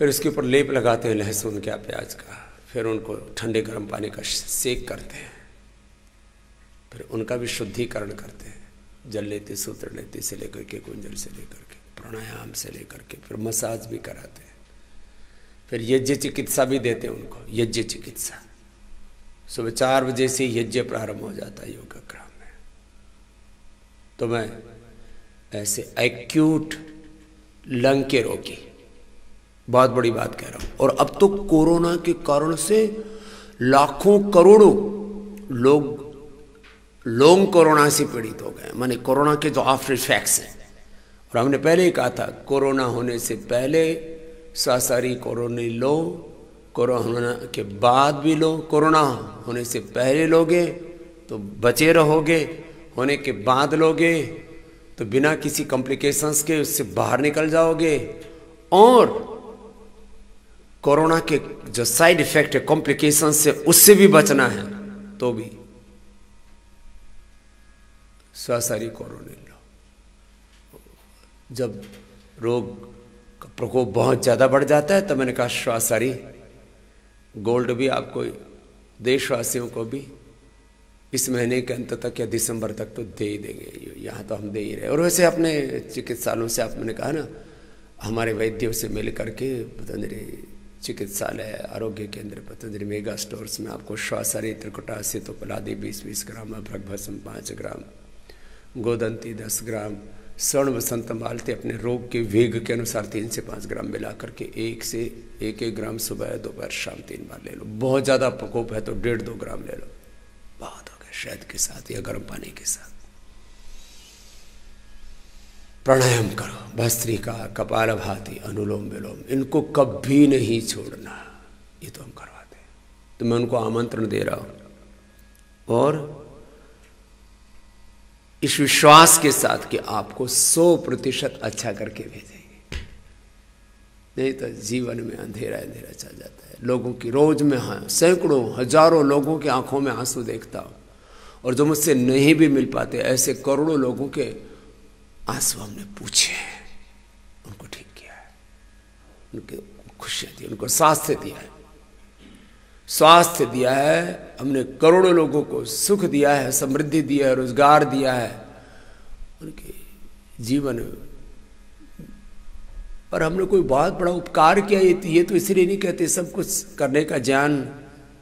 फिर उसके ऊपर लेप लगाते हैं लहसुन का, प्याज का, फिर उनको ठंडे गर्म पानी का सेक करते हैं, फिर उनका भी शुद्धिकरण करते हैं, जल लेते, सूत्र लेते से लेकर के, कुंजल से लेकर के, प्राणायाम से लेकर के, फिर मसाज भी कराते हैं, फिर यज्ञ चिकित्सा भी देते हैं उनको, यज्ञ चिकित्सा। सुबह 4 बजे से यज्ञ प्रारंभ हो जाता है योगाग्राम में। तो मैं ऐसे एक्यूट लंग के रोगी, बहुत बड़ी बात कह रहा हूं, और अब तो कोरोना के कारण से लाखों करोड़ों लोग कोरोना से पीड़ित हो गए, माने कोरोना के जो आफ्टर इफेक्ट्स हैं। और हमने पहले ही कहा था, कोरोना होने से पहले श्वासारी कोरोना लो, कोरोना के बाद भी लो, कोरोना होने से पहले लोगे तो बचे रहोगे, होने के बाद लोगे तो बिना किसी कॉम्प्लिकेशंस के उससे बाहर निकल जाओगे, और कोरोना के जो साइड इफेक्ट है कॉम्प्लिकेशंस से, उससे भी बचना है तो भी श्वासारी कोरोना लो। जब रोग का प्रकोप बहुत ज़्यादा बढ़ जाता है तो मैंने कहा श्वासारी गोल्ड भी आपको, देशवासियों को भी इस महीने के अंत तक या दिसंबर तक तो दे ही देंगे, यहाँ तो हम दे ही रहे। और वैसे अपने चिकित्सालयों से, आप मैंने कहा ना, हमारे वैद्यों से मिल करके पतंजलि चिकित्सालय, आरोग्य केंद्र, पतंजलि मेगा स्टोर्स में आपको श्वासारी त्रिकुटा सिद्धबलादि 20-20 ग्राम, अभ्रक भस्म 5 ग्राम, गोदंती 10 ग्राम, स्वर्ण वसंत मालती अपने रोग के वेग के अनुसार 3 से 5 ग्राम मिला करके 1 ग्राम सुबह, दोपहर, शाम 3 बार ले लो। बहुत ज़्यादा प्रकोप है तो 1.5-2 ग्राम ले लो, बहुत हो गया, शहद के साथ या गर्म पानी के साथ। प्राणायाम करो, भस्त्रिका, कपालभाति, अनुलोम विलोम, इनको कभी नहीं छोड़ना, ये तो हम करवाते हैं। तो मैं उनको आमंत्रण दे रहा हूं, और इस विश्वास के साथ कि आपको 100% अच्छा करके भेजेंगे, नहीं तो जीवन में अंधेरा अंधेरा चल जाता है। लोगों की रोज में सैकड़ों हजारों लोगों की आंखों में आंसू देखता हूं, और जो मुझसे नहीं भी मिल पाते, ऐसे करोड़ों लोगों के आंसू हमने पूछे हैं, उनको ठीक किया है, उनके खुशियां दी, उनको स्वास्थ्य दिया है, स्वास्थ्य दिया है हमने, करोड़ों लोगों को सुख दिया है, समृद्धि दिया है, रोजगार दिया है, उनके जीवन में। और हमने कोई बहुत बड़ा उपकार किया, ये तो इसलिए नहीं कहते, सब कुछ करने का ज्ञान,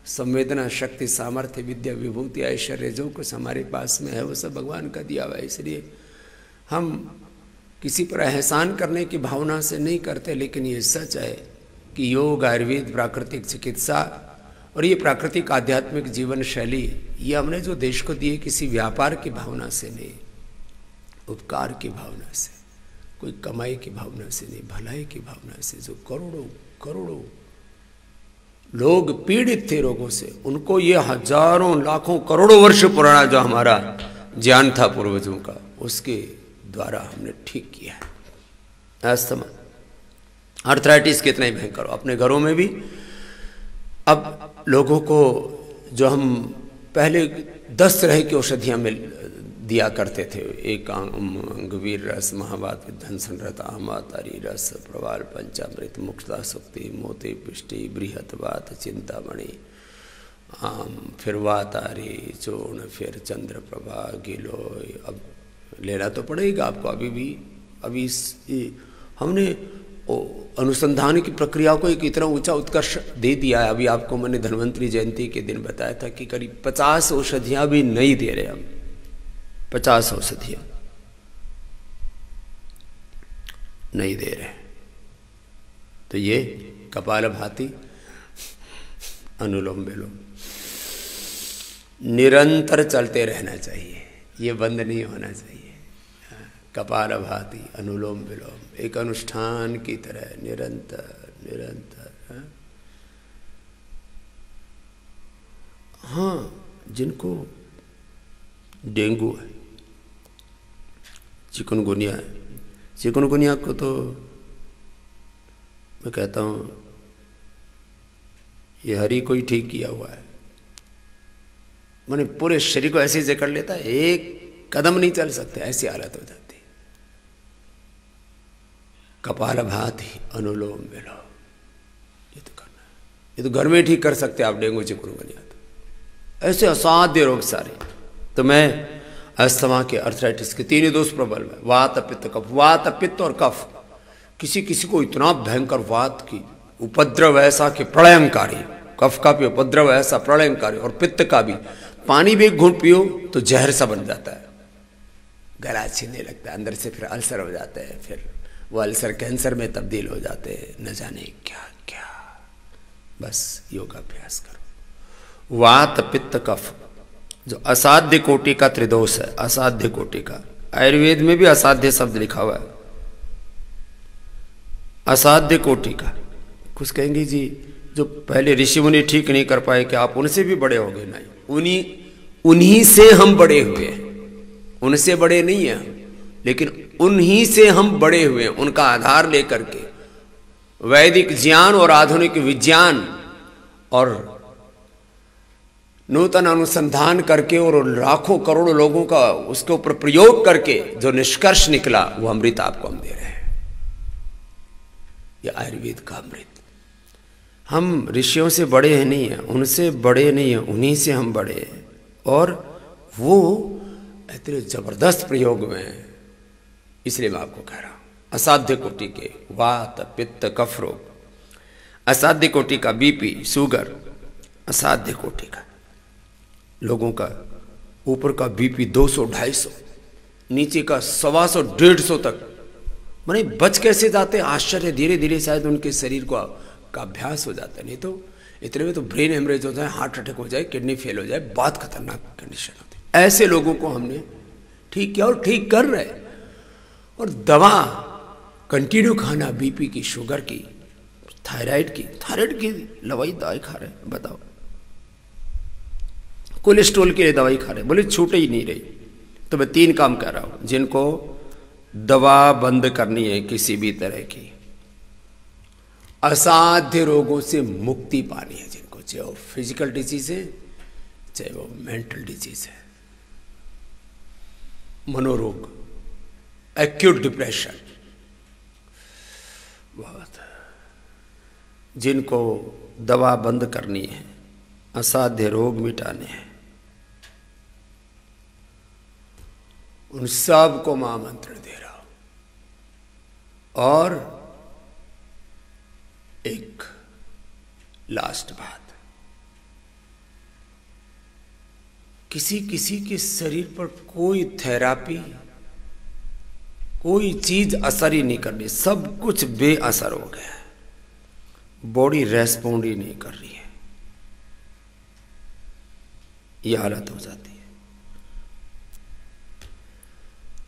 संवेदना, शक्ति, सामर्थ्य, विद्या, विभूति, ऐश्वर्य जो कुछ हमारे पास में है वो सब भगवान का दिया हुआ है। इसलिए हम किसी पर एहसान करने की भावना से नहीं करते, लेकिन ये सच है कि योग, आयुर्वेद, प्राकृतिक चिकित्सा और ये प्राकृतिक आध्यात्मिक जीवन शैली, ये हमने जो देश को दिए किसी व्यापार की भावना से नहीं, उपकार की भावना से, कोई कमाई की भावना से नहीं, भलाई की भावना से। जो करोड़ों करोड़ों लोग पीड़ित थे रोगों से, उनको ये हजारों लाखों करोड़ों वर्ष पुराना जो हमारा ज्ञान था पूर्वजों का, उसके द्वारा हमने ठीक किया है। अस्थमा, आर्थराइटिस कितना ही भयंकर हो, अपने घरों में भी अब लोगों को जो हम पहले 10 तरह की औषधियाँ दिया करते थे, एक अंगवीर रस, महावात विध्वंसन रत, आमातारी रस, प्रवाल पंचामृत, मुक्ता सुक्ति, मोती पिष्टि, बृहत वात, चिंतामणि, फिर वातारी चूर्ण, फिर चंद्र प्रभा, गिलोय। अब लेना तो पड़ेगा आपको, अभी हमने अनुसंधान की प्रक्रिया को एक इतना ऊंचा उत्कर्ष दे दिया है। अभी आपको मैंने धन्वंतरी जयंती के दिन बताया था कि करीब 50 औषधियां भी नहीं दे रहे हम, 50 औषधियां नहीं दे रहे। तो ये कपालभाति, अनुलोम विलोम निरंतर चलते रहना चाहिए, ये बंद नहीं होना चाहिए। कपालभाति, अनुलोम विलोम एक अनुष्ठान की तरह निरंतर निरंतर। हाँ, जिनको डेंगू है, चिकनगुनिया है, चिकनगुनिया को तो मैं कहता हूँ ये हरि को ही ठीक किया हुआ है। मैंने पूरे शरीर को ऐसे जकड़ लेता है, एक कदम नहीं चल सकते, ऐसी हालत हो जाती है। कपालभाति, अनुलोम विलोम ये तो करना है, ये तो घर में ठीक कर सकते आप डेंगू चिकनगुनिया। तो ऐसे असाध्य रोग सारे। तो मैं अस्थमा के, अर्थराइटिस के 3 ही दोष प्रबल में, वात पित्त कफ। वात पित्त और कफ, किसी किसी को इतना भयंकर वात की उपद्रव ऐसा कि प्रलयंकारी, कफ का भी उपद्रव ऐसा प्रलयंकारी, और पित्त का भी। पानी भी एक घूंट पियो तो जहर सा बन जाता है, गला छीनने लगता है, अंदर से फिर अल्सर हो जाता है, फिर वो अल्सर कैंसर में तब्दील हो जाते हैं, न जाने क्या क्या। बस योगाभ्यास करो। वात पित्त कफ जो असाध्य कोटि का त्रिदोष है, असाध्य कोटि का। आयुर्वेद में भी असाध्य शब्द लिखा हुआ है, असाध्य कोटि का। कुछ कहेंगे जी जो पहले ऋषि मुनि ठीक नहीं कर पाए कि आप उनसे भी बड़े हो गए। नहीं, उन्हीं से हम बड़े हुए हैं, उनसे बड़े नहीं हैं, लेकिन उन्हीं से हम बड़े हुए हैं। उनका आधार लेकर के वैदिक ज्ञान और आधुनिक विज्ञान और नूतन अनुसंधान करके और लाखों करोड़ों लोगों का उसके ऊपर प्रयोग करके जो निष्कर्ष निकला, वो अमृत आपको हम दे रहे हैं। ये आयुर्वेद का अमृत। हम ऋषियों से बड़े हैं नहीं हैं, उनसे बड़े नहीं हैं, उन्हीं से हम बड़े हैं। और वो इतने जबरदस्त प्रयोग में है, इसलिए मैं आपको कह रहा हूं। असाध्य कोटि के वात पित्त कफ रोग, असाध्य कोटि का बीपी शुगर, असाध्य कोटि का। लोगों का ऊपर का बीपी 200-250, नीचे का 125-150 तक। माने बच कैसे जाते हैं, आश्चर्य। धीरे धीरे शायद उनके शरीर को का अभ्यास हो जाता है, नहीं तो इतने में तो ब्रेन हेमरेज हो जाए, हार्ट अटैक हो जाए, किडनी फेल हो जाए, बहुत खतरनाक कंडीशन होती है। ऐसे लोगों को हमने ठीक किया और ठीक कर रहे। और दवा कंटिन्यू खाना, बीपी की, शुगर की, थायराइड की दवाई खा रहे हैं, बताओ। कोलेस्ट्रॉल के लिए दवाई खा रहे, बोले छूटे ही नहीं रही। तो मैं 3 काम कर रहा हूं जिनको दवा बंद करनी है किसी भी तरह की, असाध्य रोगों से मुक्ति पानी है जिनको, चाहे वो फिजिकल डिजीज है, चाहे वो मेंटल डिजीज है, मनोरोग, एक्यूट डिप्रेशन, बहुत। जिनको दवा बंद करनी है, असाध्य रोग मिटाने हैं, उन सब को मैं आमंत्रण दे रहा हूं। और एक लास्ट बात, किसी किसी के शरीर पर कोई थेरापी, कोई चीज असर ही नहीं करनी, सब कुछ बेअसर हो गया है, बॉडी रेस्पॉन्ड ही नहीं कर रही है, यह हालत हो जाती है।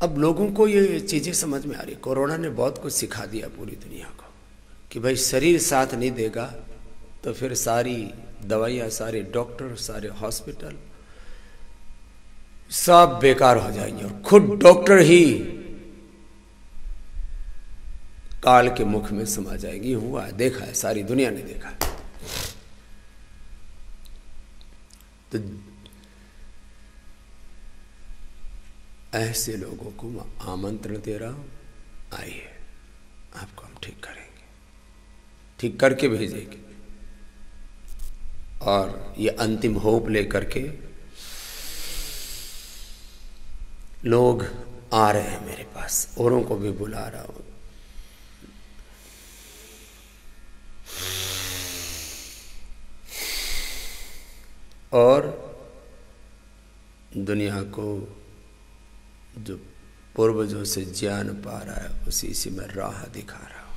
अब लोगों को ये चीजें समझ में आ रही। कोरोना ने बहुत कुछ सिखा दिया पूरी दुनिया को कि भाई शरीर साथ नहीं देगा तो फिर सारी दवाइयाँ, सारे डॉक्टर, सारे हॉस्पिटल सब बेकार हो जाएंगे, और खुद डॉक्टर ही काल के मुख में समा जाएंगी। हुआ है, देखा है, सारी दुनिया ने देखा है। तो ऐसे लोगों को मैं आमंत्रण दे रहा हूं, आइए आपको हम ठीक करेंगे, ठीक करके भेजेंगे। और ये अंतिम होप लेकर के लोग आ रहे हैं मेरे पास, औरों को भी बुला रहा हूं। और दुनिया को जो पूर्वजों से ज्ञान पा रहा है उसी से मैं राह दिखा रहा हूं।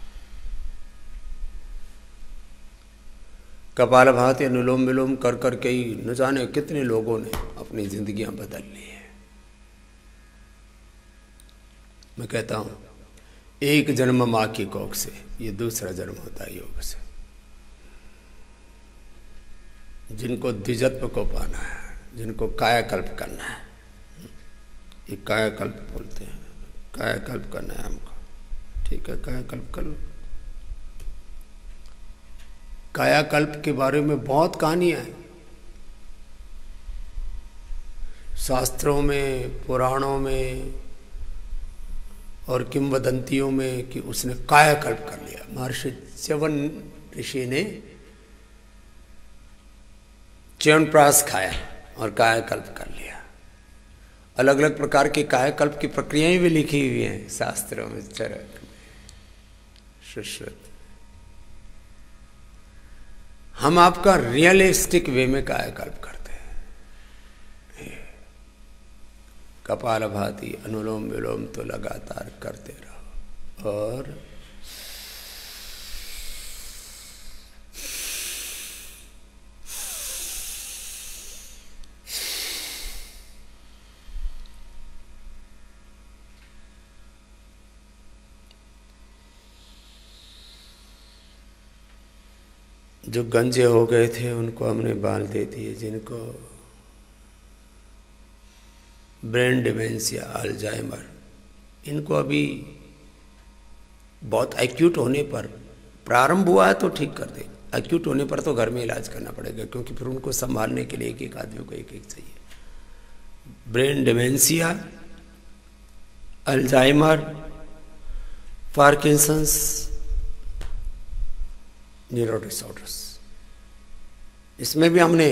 कपालभाति अनुलोम विलोम कर करके ही न जाने कितने लोगों ने अपनी जिंदगियां बदल ली है। मैं कहता हूं एक जन्म मां की कोख से, ये दूसरा जन्म होता है योग से। जिनको द्विजत्व को पाना है, जिनको कायाकल्प करना है, ये कायाकल्प बोलते हैं, कायाकल्प करना है हमको, ठीक है कायाकल्प कर लो। कायाकल्प के बारे में बहुत कहानियां हैं शास्त्रों में, पुराणों में और किंवदंतियों में कि उसने कायाकल्प कर लिया। महर्षि च्यवन ऋषि ने च्यवनप्राश खाया और कायाकल्प कर लिया। अलग अलग प्रकार के कायाकल्प की प्रक्रियाएं भी लिखी हुई हैं शास्त्रों में, चरक में, सुश्रुत। हम आपका रियलिस्टिक वे में कायाकल्प करते हैं। कपालभाति अनुलोम विलोम तो लगातार करते रहो। और जो गंजे हो गए थे उनको हमने बाल दे दिए, जिनको ब्रेन डिमेंशिया, अल्जाइमर, इनको अभी बहुत एक्यूट होने पर, प्रारंभ हुआ है तो ठीक कर दे, एक्यूट होने पर तो घर में इलाज करना पड़ेगा, क्योंकि फिर उनको संभालने के लिए एक एक आदमी को एक एक चाहिए। Brain dementia, Alzheimer, Parkinson's, neuro disorders, इसमें भी हमने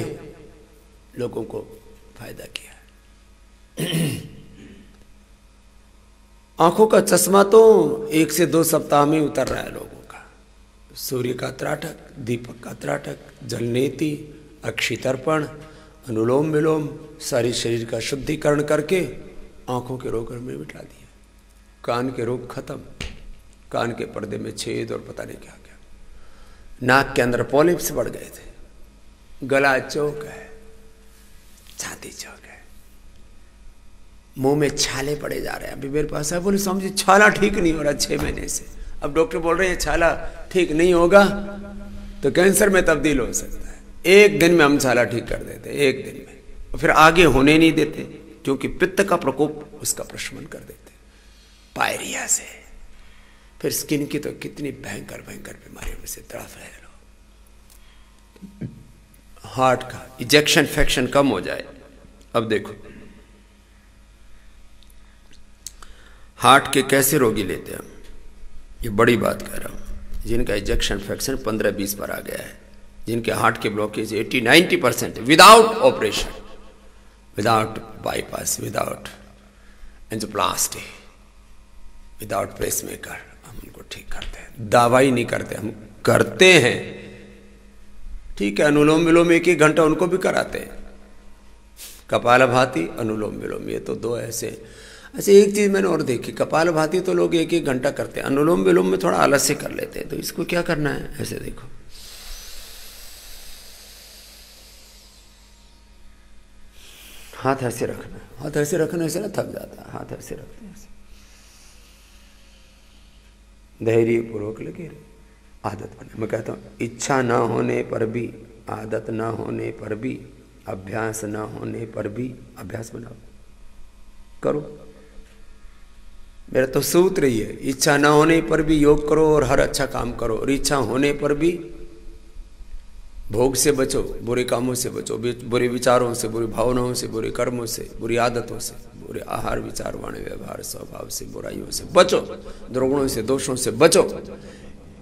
लोगों को फायदा किया। आंखों का चश्मा तो 1 से 2 सप्ताह में उतर रहा है लोगों का। सूर्य का त्राटक, दीपक का त्राटक, जलनेति, अक्षितर्पण, अनुलोम विलोम, सारी शरीर का शुद्धिकरण करके आंखों के रोग में मिटा दिया। कान के रोग खत्म, कान के पर्दे में छेद और पता नहीं क्या क्या। नाक के अंदर पॉलिप्स बढ़ गए थे, गला चौक है, छाती चौक है, मुंह में छाले पड़े जा रहे हैं। अभी मेरे पास है, बोले स्वामी जी छाला ठीक नहीं हो रहा 6 महीने से। अब डॉक्टर बोल रहे हैं छाला ठीक नहीं होगा तो कैंसर में तब्दील हो सकता है। 1 दिन में हम छाला ठीक कर देते, 1 दिन में, और फिर आगे होने नहीं देते, क्योंकि पित्त का प्रकोप उसका प्रशमन कर देते पायरिया से। फिर स्किन की तो कितनी भयंकर भयंकर बीमारियों में से तड़फ है। हार्ट का इजेक्शन फ्रैक्शन कम हो जाए। अब देखो हार्ट के कैसे रोगी लेते हैं हम, ये बड़ी बात कह रहा हूं। जिनका इजेक्शन फ्रैक्शन 15-20 पर आ गया है, जिनके हार्ट के blockage 80-90% without operation, without bypass, without angioplasty, without pacemaker, हम उनको ठीक करते हैं। दवाई नहीं करते, हम करते हैं, ठीक है। अनुलोम विलोम 1-1 घंटा उनको भी कराते हैं। कपालभाति, अनुलोम विलोम, ये तो 2 ऐसे। अच्छा एक चीज मैंने और देखी, कपालभाति तो लोग 1-1 घंटा करते हैं, अनुलोम विलोम में थोड़ा आलस्य कर लेते हैं। तो इसको क्या करना है, ऐसे देखो, हाथ ऐसे रखना, हाथ ऐसे रखने से ना थक जाता है, हाथ ऐसे रखते हैं, धैर्य पूर्वक लगे रहे, आदत बने। मैं कहता हूँ इच्छा ना होने पर भी, आदत ना होने पर भी, अभ्यास ना होने पर भी अभ्यास बनाओ, करो। मेरा तो सूत्र ही है, इच्छा ना होने पर भी योग करो और हर अच्छा काम करो, और इच्छा होने पर भी भोग से बचो, बुरे कामों से बचो, बुरे विचारों से, बुरी भावनाओं से, बुरे कर्मों से, बुरी आदतों से, बुरे आहार विचार वाणी व्यवहार स्वभाव से, बुराइयों से बचो, दुर्गुणों से, दोषों से बचो।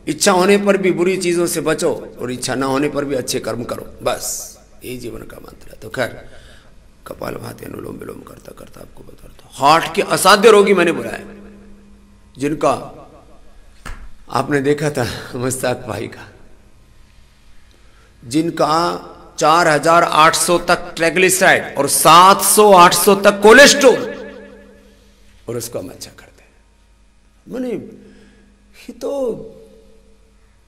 इच्छा होने पर भी बुरी चीजों से बचो और इच्छा ना होने पर भी अच्छे कर्म करो। बस यही जीवन का मंत्र है। तो खैर कपालभाति अनुलोम विलोम करता करता आपको बताता हूं। हार्ट के असाध्य रोगी मैंने बुलाए, जिनका आपने देखा था मुस्ताक भाई का, जिनका 4800 तक ट्राइग्लिसराइड और 700-800 तक कोलेस्ट्रॉल, और उसको हम अच्छा करते हैं। मैंने ये तो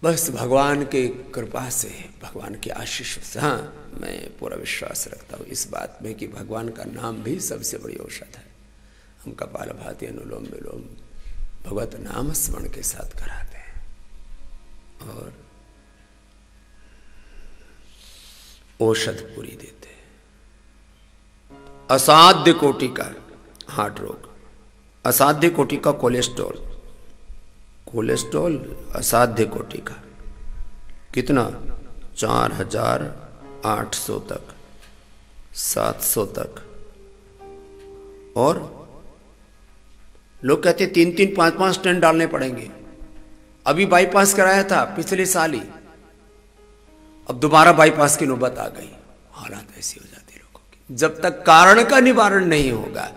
बस भगवान के कृपा से, भगवान की आशीष से। हाँ, मैं पूरा विश्वास रखता हूँ इस बात में कि भगवान का नाम भी सबसे बड़ी औषध है। हम कपालभाति अनुलोम विलोम भगवत नाम स्मरण के साथ कराते हैं और औषध पूरी देते हैं। असाध्य कोटि का हार्ट रोग, असाध्य कोटि का कोलेस्ट्रॉल, कोलेस्ट्रॉल असाध्य कोटि का कितना 4800 तक, 700 तक, और लोग कहते 3-3, 5-5 स्टेंट डालने पड़ेंगे। अभी बाईपास कराया था पिछले साल ही, अब दोबारा बाईपास की नौबत आ गई। हालात ऐसी हो जाती लोगों की जब तक कारण का निवारण नहीं होगा।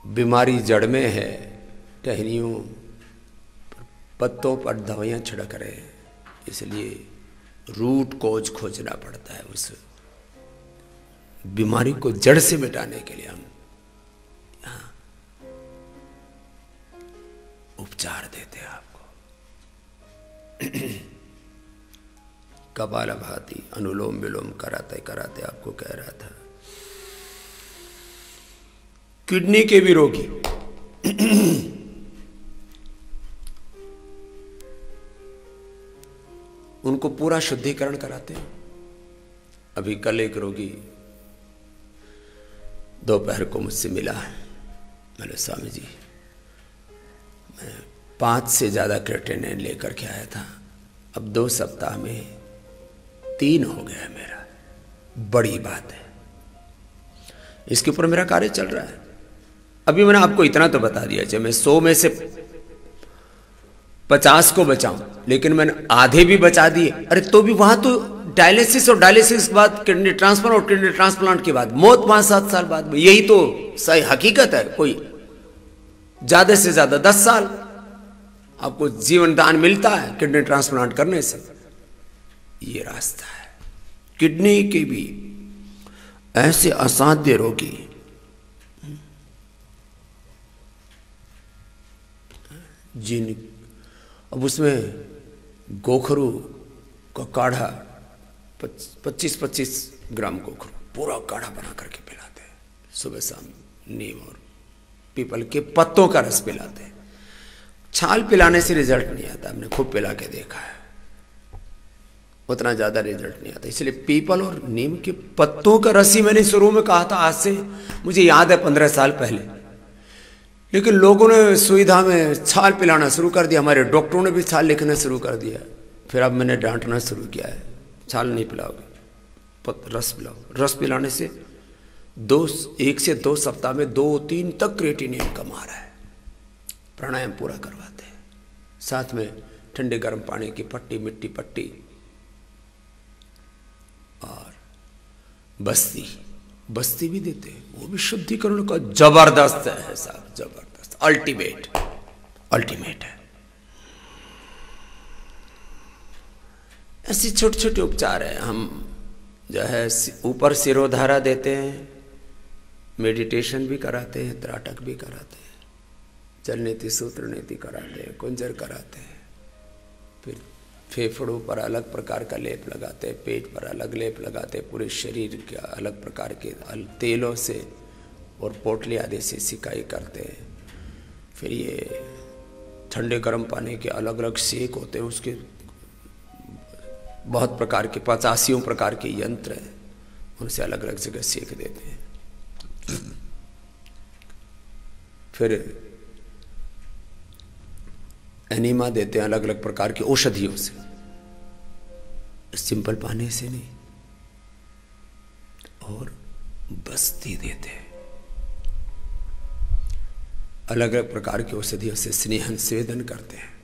बीमारी जड़ में है, टहनियों पत्तों पर दवाइयां छिड़क रहे हैं, इसलिए रूट कॉज खोजना पड़ता है। उस बीमारी को जड़ से मिटाने के लिए हम यहां उपचार देते हैं आपको। कपालभाति अनुलोम विलोम कराते कराते आपको कह रहा था, किडनी के भी रोगी उनको पूरा शुद्धिकरण कराते हैं। अभी कल एक रोगी दोपहर को मुझसे मिला, मैंने स्वामी जी मैं 5 से ज्यादा क्रेटिनिन लेकर के आया था, अब 2 सप्ताह में 3 हो गया मेरा। बड़ी बात है, इसके ऊपर मेरा कार्य चल रहा है। अभी मैंने आपको इतना तो बता दिया, जब मैं 100 में से 50 को बचाऊं, लेकिन मैंने आधे भी बचा दिए। अरे तो भी वहां तो डायलिसिस और डायलिसिस के बाद किडनी ट्रांसप्लांट और किडनी ट्रांसप्लांट के बाद मौत 5-7 साल बाद में। यही तो सही हकीकत है। कोई ज्यादा से ज्यादा 10 साल आपको जीवन दान मिलता है किडनी ट्रांसप्लांट करने से। ये रास्ता है। किडनी के भी ऐसे असाध्य रोगी जिन, अब उसमें गोखरू का काढ़ा 25-25 ग्राम गोखरू पूरा काढ़ा बना करके पिलाते हैं। सुबह शाम नीम और पीपल के पत्तों का रस पिलाते हैं। छाल पिलाने से रिजल्ट नहीं आता, हमने खूब पिला के देखा है, उतना ज्यादा रिजल्ट नहीं आता। इसलिए पीपल और नीम के पत्तों का रस ही मैंने शुरू में कहा था, आज से मुझे याद है 15 साल पहले। लेकिन लोगों ने सुविधा में छाल पिलाना शुरू कर दिया, हमारे डॉक्टरों ने भी छाल लिखना शुरू कर दिया। फिर अब मैंने डांटना शुरू किया है, छाल नहीं पिलाओगे, रस पिलाओ। रस पिलाने से 1 से 2 सप्ताह में 2-3 तक क्रिएटिनिन कम आ रहा है। प्राणायाम पूरा करवाते हैं, साथ में ठंडे गर्म पानी की पट्टी, मिट्टी पट्टी और बस्ती भी देते हैं। वो भी शुद्धिकरण का जबरदस्त है साहब, जबरदस्त, अल्टीमेट है। ऐसी छोटे छोटे उपचार है। हम जो है ऊपर सिरोधारा देते हैं, मेडिटेशन भी कराते हैं, त्राटक भी कराते हैं, जल नीति सूत्र नीति कराते हैं, कुंजर कराते हैं। फिर फेफड़ों पर अलग प्रकार का लेप लगाते हैं, पेट पर अलग लेप लगाते हैं, पूरे शरीर के अलग प्रकार के तेलों से और पोटली आदि से सिकाई करते हैं। फिर ये ठंडे गर्म पानी के अलग अलग सेक होते हैं, उसके बहुत प्रकार के 85 प्रकार के यंत्र हैं, उनसे अलग अलग जगह सेक देते हैं। फिर एनीमा देते हैं अलग अलग प्रकार की औषधियों से, सिंपल पानी से नहीं, और बस्ती देते हैं। अलग अलग प्रकार की औषधियों से स्नेहन सेवन करते हैं।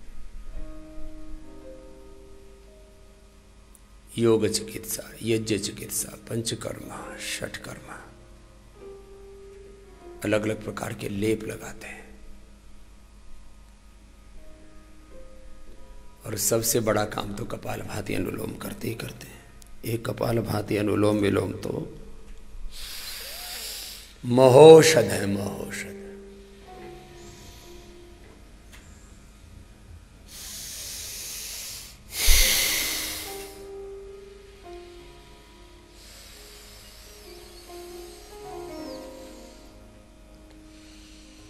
योग चिकित्सा, यज्ञ चिकित्सा, पंचकर्मा, षटकर्मा, अलग अलग प्रकार के लेप लगाते हैं। और सबसे बड़ा काम तो कपालभाति अनुलोम करते ही करते हैं। एक कपालभाति अनुलोम विलोम तो महौषध है, महौषध।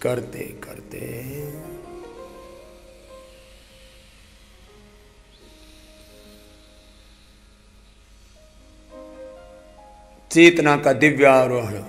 करते करते चेतना का दिव्य आरोहण हो जाता है।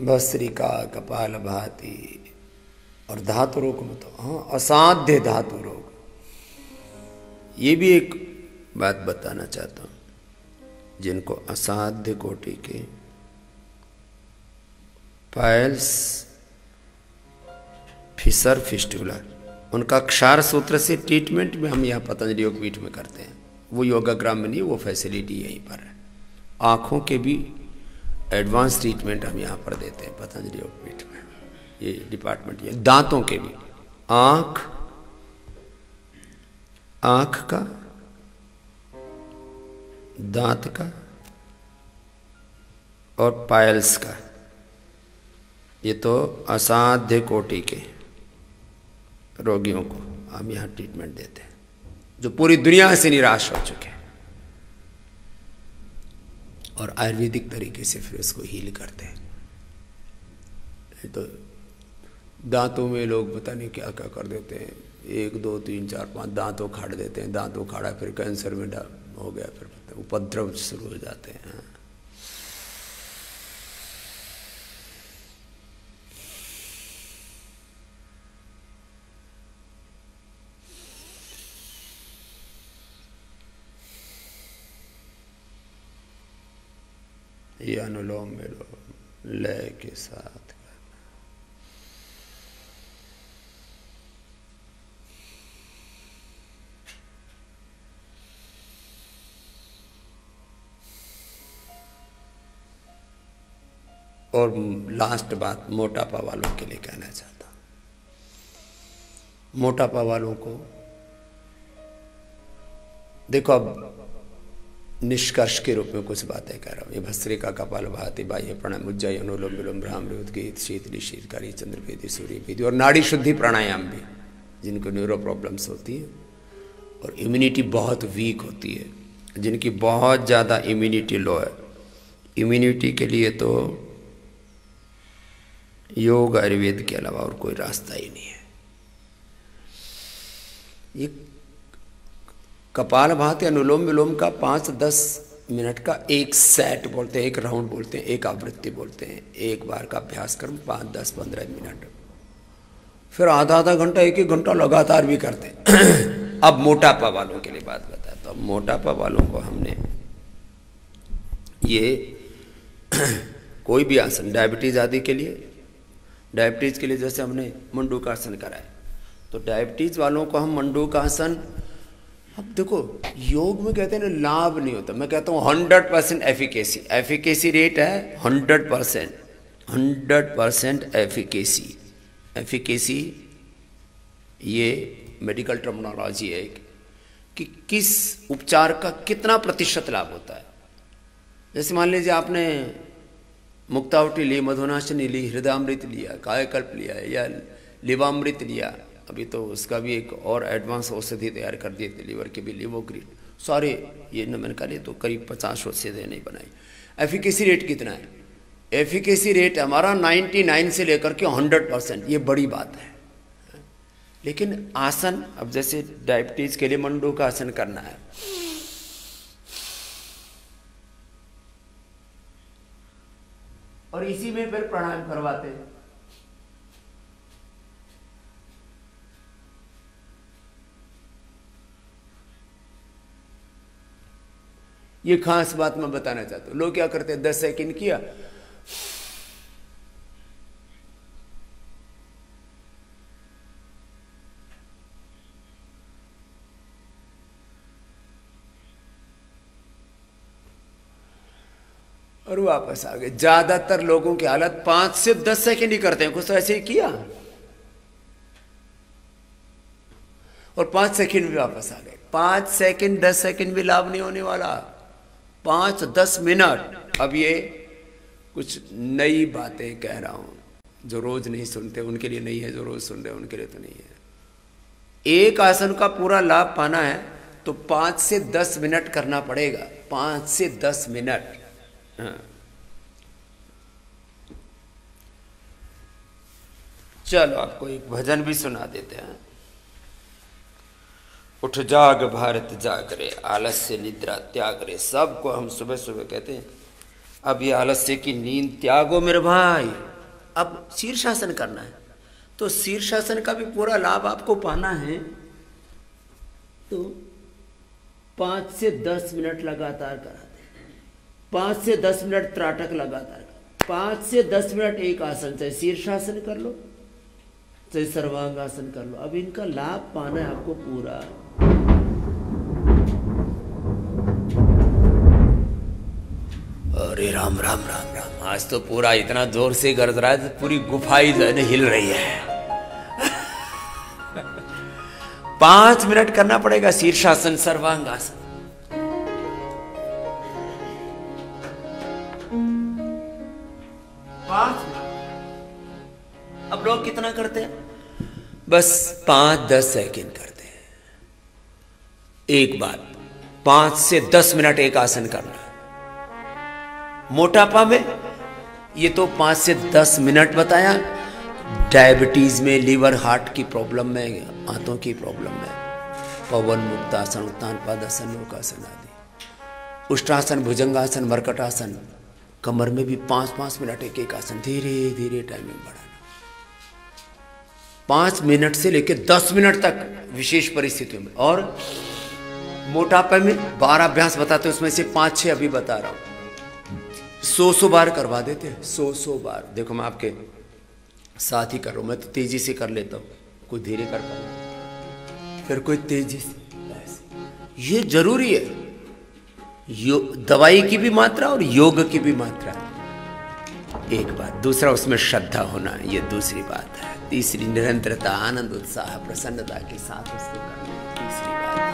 भस्त्रिका, कपालभाति और धातु रोग में तो हाँ, असाध्य धातु रोग। ये भी एक बात बताना चाहता हूं। जिनको असाध्य कोटि के पाइल्स, फिशर, फिस्टुला, उनका क्षार सूत्र से ट्रीटमेंट में हम यहाँ पतंजलि योगपीठ में करते हैं। वो योगाग्राम में नहीं, वो फैसिलिटी यहीं पर है। आँखों के भी एडवांस ट्रीटमेंट हम यहाँ पर देते हैं पतंजलि योगपीठ में, ये डिपार्टमेंट। ये दांतों के भी, आँख का, दांत का और पायल्स का, ये तो असाध्य कोटि के रोगियों को हम यहाँ ट्रीटमेंट देते हैं, जो पूरी दुनिया से निराश हो चुके हैं। और आयुर्वेदिक तरीके से फिर उसको हील करते हैं। तो दांतों में लोग पता नहीं क्या क्या कर देते हैं, 1 2 3 4 5 दांत उखाड़ देते हैं। दांत उखाड़ा फिर कैंसर में हो गया, फिर उपद्रव शुरू हो जाते हैं। ये अनुलोम विलोम लय के साथ करना। और लास्ट बात मोटापा वालों के लिए कहना चाहता हूं। मोटापा वालों को देखो, अब निष्कर्ष के रूप में कुछ बातें कह रहा हूँ। ये भस्त्रिका, कपालभाति, बाह्य प्राणायाम, उज्जाई, अनुलोम विलोम, भ्रामरी, उद्गीत, शीतली, शीतकारी, चंद्रभेदी, सूर्यभेदी और नाड़ी शुद्धि प्राणायाम भी, जिनको न्यूरो प्रॉब्लम्स होती है और इम्यूनिटी बहुत वीक होती है, जिनकी बहुत ज़्यादा इम्यूनिटी लो है, इम्यूनिटी के लिए तो योग आयुर्वेद के अलावा और कोई रास्ता ही नहीं है। ये कपालभाति अनुलोम विलोम का 5-10 मिनट का एक सेट बोलते हैं, एक राउंड बोलते हैं, एक आवृत्ति बोलते हैं। एक बार का अभ्यास करो 5-10-15 मिनट, फिर आधा घंटा, 1-1 घंटा लगातार भी करते हैं। अब मोटापा वालों के लिए बात बताता हूँ। मोटापा वालों को हमने ये कोई भी आसन, डायबिटीज आदि के लिए, डायबिटीज के लिए जैसे हमने मंडूकासन कराया, तो डायबिटीज वालों को हम मंडूकासन, अब देखो योग में कहते हैं ना लाभ नहीं होता, मैं कहता हूँ 100% एफिकेसी रेट है 100% एफिकेसी। ये मेडिकल टर्मिनोलॉजी है कि किस उपचार का कितना प्रतिशत लाभ होता है। जैसे मान लीजिए आपने मुक्तावटी ली, मधुनाशिनी ली, हृदयामृत लिया, कायाकल्प लिया या लिवामृत लिया। अभी तो उसका भी एक और एडवांस औषधि तैयार कर दिए थे लीवर के भी, लिवोग्रीन, सारे ये न मैंने कहा तो करीब 50 औषधि नहीं बनाई। एफिकेसी रेट कितना है? एफिकेसी रेट हमारा 99 से लेकर के 100%, ये बड़ी बात है। लेकिन आसन, अब जैसे डायबिटीज के लिए मंडू का आसन करना है, और इसी में फिर प्राणायाम करवाते हैं। ये खास बात मैं बताना चाहता हूं। लोग क्या करते हैं, 10 सेकंड किया, और वापस आ गए। ज्यादातर लोगों की हालत 5 से 10 सेकंड ही करते हैं। कुछ तो ऐसे ही किया और 5 सेकंड भी वापस आ गए। 5 सेकंड 10 सेकंड भी लाभ नहीं होने वाला, 5-10 मिनट। अब ये कुछ नई बातें कह रहा हूं, जो रोज नहीं सुनते उनके लिए नहीं है, जो रोज सुन रहे हैं उनके लिए तो नहीं है। एक आसन का पूरा लाभ पाना है तो 5 से 10 मिनट करना पड़ेगा, 5 से 10 मिनट। हाँ। चलो आपको एक भजन भी सुना देते हैं। उठ जाग भारत जाग रे, आलस्य निद्रा त्याग रे। सबको हम सुबह सुबह कहते हैं अब ये आलस्य की नींद त्यागो मेरे भाई। अब शीर्षासन करना है, तो शीर्षासन का भी पूरा लाभ आपको पाना है तो 5 से 10 मिनट लगातार कराते, 5 से 10 मिनट त्राटक लगातार, 5 से 10 मिनट एक आसन, चाहे शीर्षासन कर लो चाहे सर्वांगासन कर लो। अब इनका लाभ पाना है आपको पूरा। अरे राम राम राम राम, आज तो पूरा इतना जोर से गरज रहा है, पूरी गुफा ही हिल रही है। 5 मिनट करना पड़ेगा शीर्षासन, सर्वांगासन। अब लोग कितना करते हैं? बस 5-10 सेकंड करते हैं। एक बात, 5 से 10 मिनट एक आसन करना। मोटापा में ये तो 5 से 10 मिनट बताया, डायबिटीज में, लीवर हार्ट की प्रॉब्लम में, आंतों की प्रॉब्लम में पवन मुक्तासन, उत्तान पादासन, नौकासन आदि, उष्टासन, भुजंगासन, मर्कटासन। कमर में भी 5-5 मिनट एक एक आसन, धीरे धीरे टाइमिंग बढ़ाना। 5 मिनट से लेकर 10 मिनट तक विशेष परिस्थितियों में। और मोटापे में 12 अभ्यास बताते हैं, उसमें से 5-6 अभी बता रहा हूं। 100 बार करवा देते हैं, 100 बार। देखो मैं आपके साथ ही कर रहा हूं, मैं तो तेजी से कर लेता हूं, कोई धीरे कर पाता, फिर कोई तेजी से। ये जरूरी है, दवाई की भी मात्रा और योग की भी मात्रा, एक बात। दूसरा उसमें श्रद्धा होना, ये दूसरी बात है। तीसरी निरंतरता, आनंद, उत्साह, प्रसन्नता के साथ उसको करना, तीसरी बात।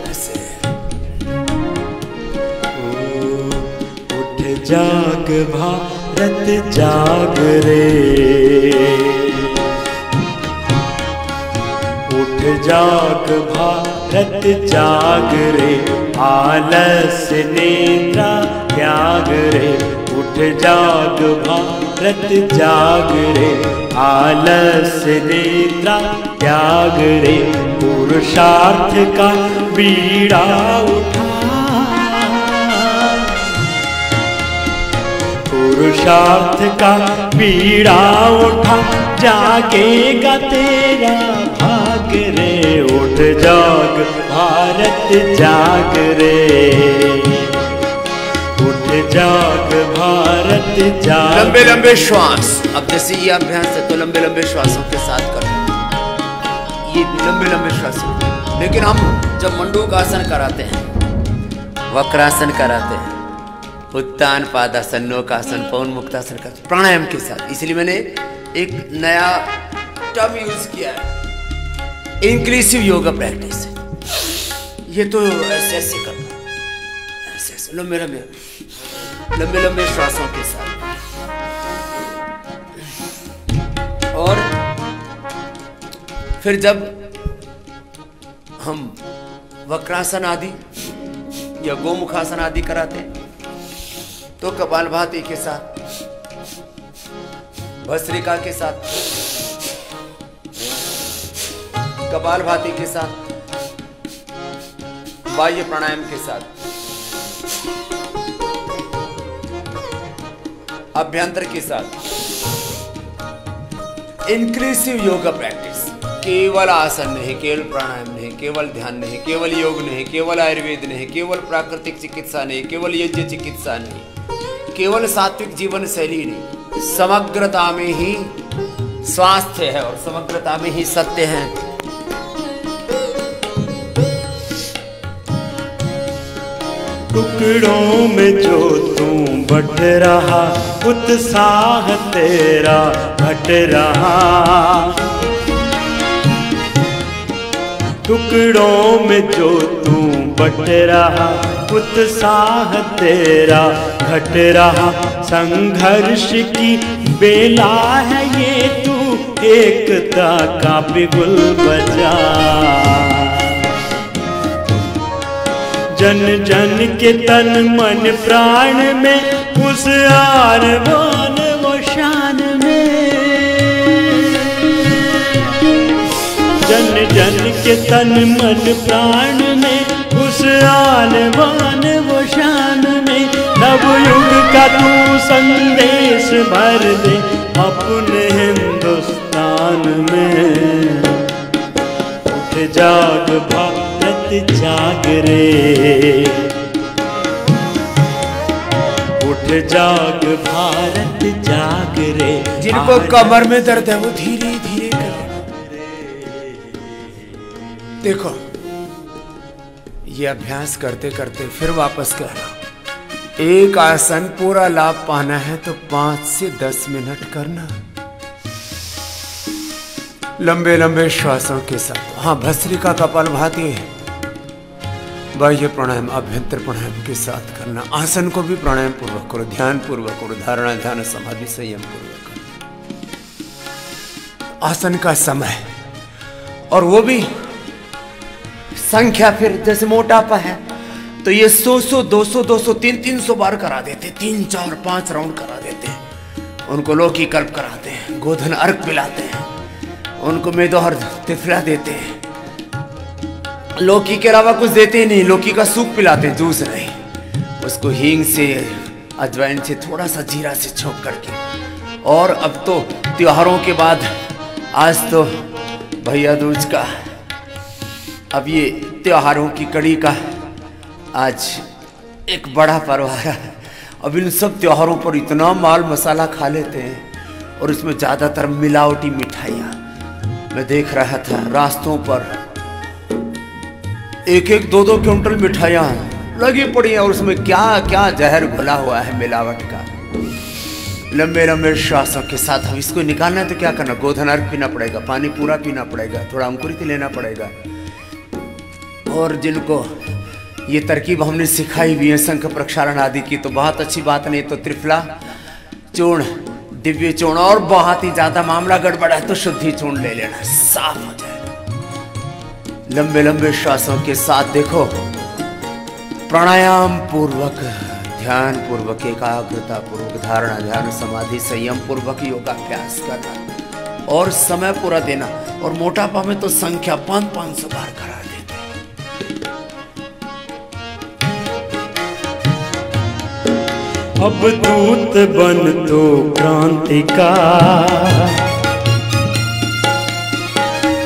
ऐसे उठ जाग भारत जाग रे, उठ जाग भारत जाग रे, आलस्य निद्रा त्याग रे। उठ जाग भारत जाग रे, आलस्य निद्रा त्याग रे। पुरुषार्थ का बीड़ा उठा, पुरुषार्थ का बीड़ा उठा, जागेगा तेरा भाग रे। उठ जाग भारत जाग रे, उठ जाग भारत जाग। लंबे लंबे श्वास। अब जैसे ये अभ्यास है तो लंबे लंबे श्वासों के साथ करना, ये लंबे लंबे श्वास। लेकिन हम जब मंडूकासन कराते हैं, वक्रासन कराते हैं, उत्तान पादासन, नौकासन, पवन मुक्तासन का प्राणायाम के साथ, इसलिए मैंने एक नया टर्म यूज किया है, इंक्लूसिव योगा प्रैक्टिस है। ये तो ऐसे ऐसे करना, ऐसे ऐसे लंबे लंबे लंबे लंबे श्वासों के साथ। और फिर जब हम वक्रासन आदि या गोमुखासन आदि कराते हैं तो कपालभाति के साथ, भस्त्रिका के साथ, कपालभाति के साथ, बाह्य प्राणायाम के साथ, अभ्यंतर के साथ, इंक्लूसिव योगा प्रैक्टिस, केवल आसन नहीं, केवल प्राणायाम नहीं, केवल ध्यान नहीं, केवल योग नहीं, केवल आयुर्वेद नहीं, केवल प्राकृतिक चिकित्सा नहीं, केवल यज्ञ चिकित्सा नहीं, केवल सात्विक जीवन शैली नहीं, समग्रता में ही स्वास्थ्य है और समग्रता में ही सत्य है। टुकड़ों में जो तू बट रहा, उत्साह तेरा घट रहा। टुकड़ों में जो तू बट रहा, उत्साह तेरा घट रहा। संघर्ष की बेला है ये, तू एकता का बिगुल बजा। जन जन के तन मन प्राण में, उस आन बान वो शान में। जन जन के तन मन प्राण में, उस आन बान वो शान में। नवयुग का तू संदेश भर दे अपने हिंदुस्तान में। उठ जाग भारत जाग रे, उठ जाग भारत जाग रे। जिनको कमर में दर्द है वो धीरे धीरे कर। देखो ये अभ्यास करते करते फिर वापस कर रहा हूं। एक आसन पूरा लाभ पाना है तो 5 से 10 मिनट करना, लंबे लंबे श्वासों के साथ। हाँ, भस्त्रिका, कपालभाति, बाह्य प्राणायाम, अभ्यंतर प्राणायाम के साथ करना। आसन को भी प्राणायाम पूर्वक करो, ध्यान पूर्वक करो, धारणा ध्यान समाधि संयम पूर्वक करो। आसन का समय और वो भी संख्या, फिर जैसे मोटापा है तो ये 100 200 200 300 बार करा देते, 3 4 5 राउंड करा देते हैं। उनको लौकी कल्प कराते हैं, गोधन अर्क पिलाते हैं, उनको मेदोहर तिफला देते हैं। लौकी के अलावा कुछ देते ही नहीं, लौकी का सूप पिलाते हैं, जूस नहीं। उसको हींग से, अजवाइन से, थोड़ा सा जीरा से छोंक करके। और अब तो त्योहारों के बाद, आज तो भैया दूज का, अब ये त्योहारों की कड़ी का आज एक बड़ा पर्व आ रहा है। अब इन सब त्योहारों पर इतना माल मसाला खा लेते हैं और इसमें ज़्यादातर मिलावटी मिठाइयाँ। मैं देख रहा था रास्तों पर 1-1 2-2 क्विंटल मिठाइयाँ लगी पड़ी हैं और उसमें क्या क्या जहर घुला हुआ है मिलावट का। लंबे लंबे श्वासों के साथ हम इसको निकालना है तो क्या करना, गोधन अर्क पीना पड़ेगा, पानी पूरा पीना पड़ेगा, थोड़ा अंकुरित लेना पड़ेगा। और जिनको ये तरकीब हमने सिखाई भी है शंख प्रक्षालन आदि की, तो बहुत अच्छी बात नहीं तो त्रिफला चूर्ण, दिव्य चूर्ण, और बहुत ही ज्यादा मामला गड़बड़ा है तो शुद्धि चूर्ण ले लेना, साफ हो जाएगा। लंबे लंबे श्वासों के साथ देखो, प्राणायाम पूर्वक, ध्यान पूर्वक, एकाग्रता पूर्वक, धारणा ध्यान समाधि संयम पूर्वक योगाभ्यास करना और समय पूरा देना। और मोटापा में तो संख्या 500 बार करा देते। अब दूत बन तो क्रांति का,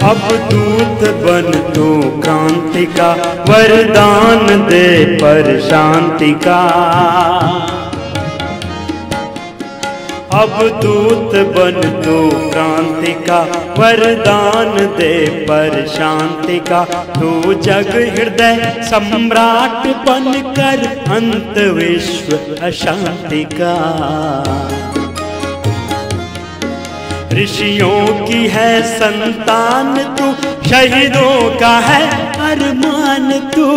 अब दूत बन तो क्रांति का, वरदान दे पर शांति का। अब दूत बन तो क्रांति का, वरदान दे पर शांति का। तू जग हृदय सम्राट बनकर अंत विश्व अशांति का। ऋषियों की है संतान तू, शहीदों का है अरमान तू।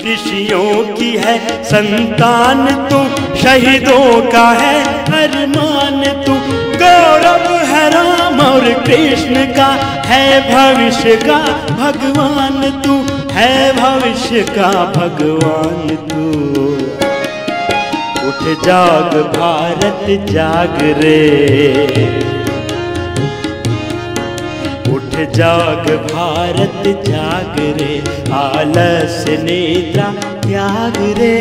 ऋषियों की है संतान तू, शहीदों का है अरमान तू। गौरव है राम और कृष्ण का, है भविष्य का भगवान तू, है भविष्य का भगवान तू। उठ जाग भारत जाग रे, उठ जाग भारत जाग रे, आलस्य निद्रा त्याग रे।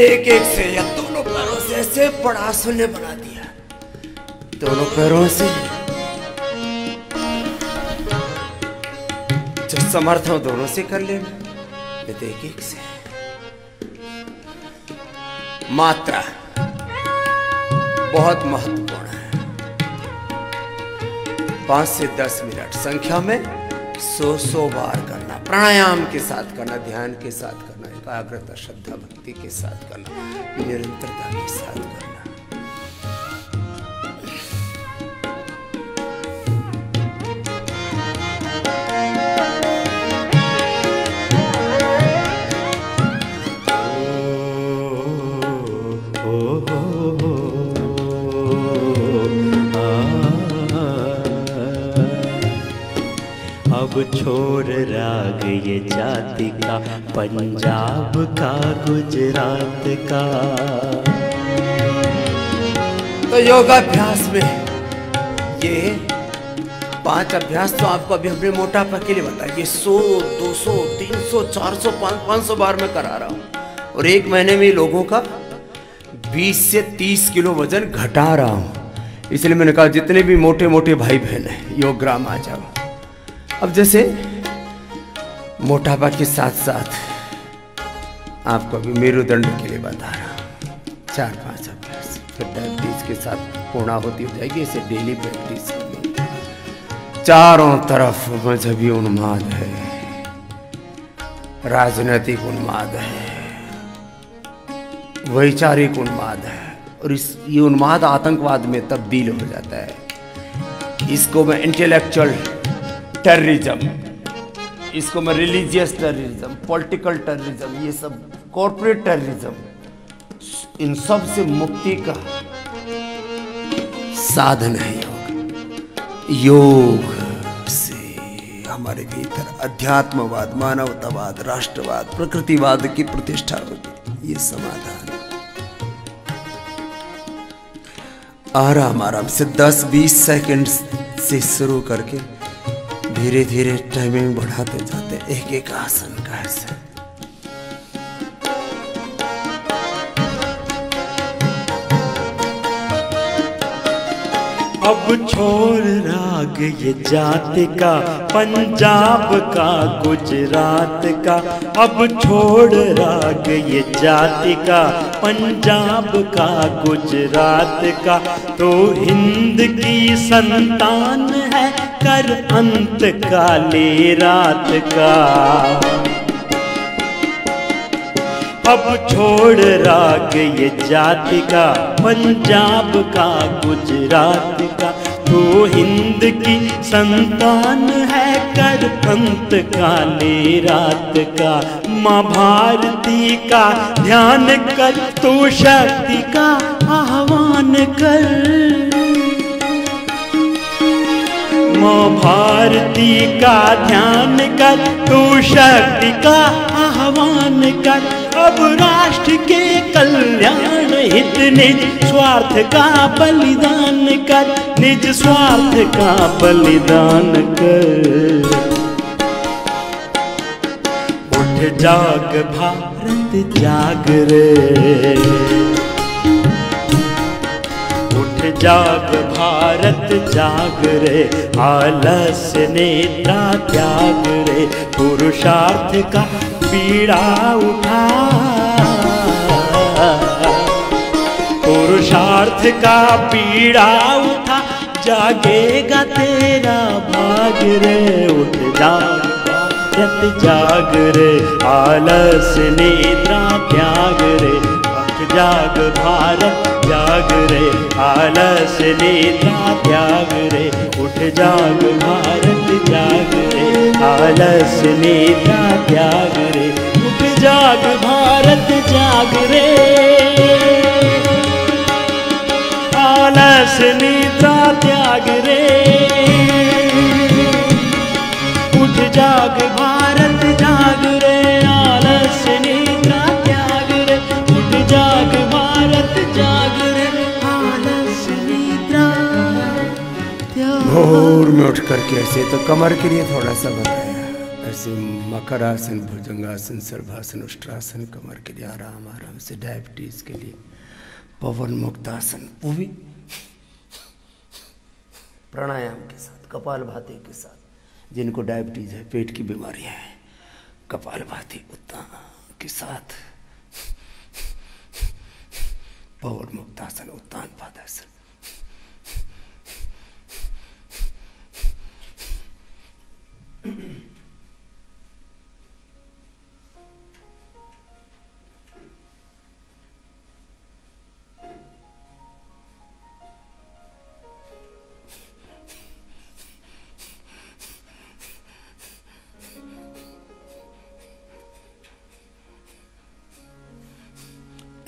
एक एक से या दोनों पैरों से ऐसे बड़ा शून्य बना दिया, दोनों पैरों से। जो समर्थ हो दोनों से कर ले, एक एक से। मात्रा बहुत महत्वपूर्ण है। 5 से 10 मिनट संख्या में 100 बार करना, प्राणायाम के साथ करना, ध्यान के साथ करना, एकाग्रता श्रद्धा भक्ति के साथ करना, निरंतरता के साथ करना। अब छोड़ राग ये जाति का, पंजाब का गुजरात का। तो योगाभ्यास में ये 5 अभ्यास तो आपको अभी हमने मोटापा के लिए बताया। ये 100, 200, 300, 400, 500 बार मैं करा रहा हूँ, और 1 महीने में लोगों का 20 से 30 किलो वजन घटा रहा हूँ। इसलिए मैंने कहा जितने भी मोटे मोटे भाई बहन हैं योगग्राम आ जाओ। अब जैसे मोटापा के साथ साथ आपको अभी मेरुदंड के लिए बता रहा हूँ 4-5 अभ्यास, फिर डायबिटीज के साथ पूर्णाहुति हो जाएगी। इसे डेली प्रैक्टिस करनी। चारों तरफ मजहबी उन्माद है, राजनीतिक उन्माद है, वैचारिक उन्माद है, और ये उन्माद आतंकवाद में तब्दील हो जाता है। इसको मैं इंटेलेक्चुअल टेररिज्म, इसको मैं रिलीजियस टेररिज्म, पॉलिटिकल टेररिज्म, ये सब कॉर्पोरेट टेररिज्म, इन सब से मुक्ति का साधन है योग। योग से हमारे भीतर अध्यात्मवाद, मानवतावाद, राष्ट्रवाद, प्रकृतिवाद की प्रतिष्ठा होगी। ये समाधान आराम आराम से 10-20 सेकंड से शुरू करके धीरे धीरे टाइमिंग बढ़ाते जाते, एक एक आसन का ऐसे। अब छोड़ राग ये जाति का, पंजाब का गुजरात का। अब छोड़ राग ये जाति का, पंजाब का गुजरात का। तो हिंद की संतान है, कर अंत काले रात का। अब छोड़ राग ये जाति का, पंजाब का गुजरात का। तो हिंद की संतान है, कर अंत काले रात का। माँ भारती का ध्यान कर, तो शक्ति का आह्वान कर। माँ भारती का ध्यान कर, तू शक्ति का आह्वान कर। अब राष्ट्र के कल्याण हित निज स्वार्थ का बलिदान कर, निज स्वार्थ का बलिदान कर। उठ जाग भारत जाग रे, उठ जाग भारत जाग रे, आलस्य निद्रा त्याग रे। पुरुषार्थ का पीड़ा उठा, पुरुषार्थ का पीड़ा उठा, जागेगा तेरा भाग रे। उठ जाग भारत जाग रे, आलस निद्रा त्याग रे, उठ जाग भारत जाग रे, आलस निद्रा त्याग रे, उठ जाग भारत जाग रे, आलस निद्रा त्याग रे, उठ जाग भारत जाग रे, आलस निद्रा त्याग रे, उठ जाग भारत जाग रे, आलस निद्रा त्याग रे, उठ जाग भारत जाग रे, आलस निद्रा त्याग। भोर में उठ करके ऐसे तो कमर के लिए थोड़ा सा बताया, ऐसे मकरासन, भुजंगासन, सर्वासन, उष्ट्रासन कमर के लिए आराम आराम से, डायबिटीज के लिए पवन मुक्तासन, वो भी प्राणायाम के साथ, कपालभाति के साथ। जिनको डायबिटीज है, पेट की बीमारियां हैं, कपालभाति उत्तान के साथ, पवन मुक्तासन, उत्तान पादासन।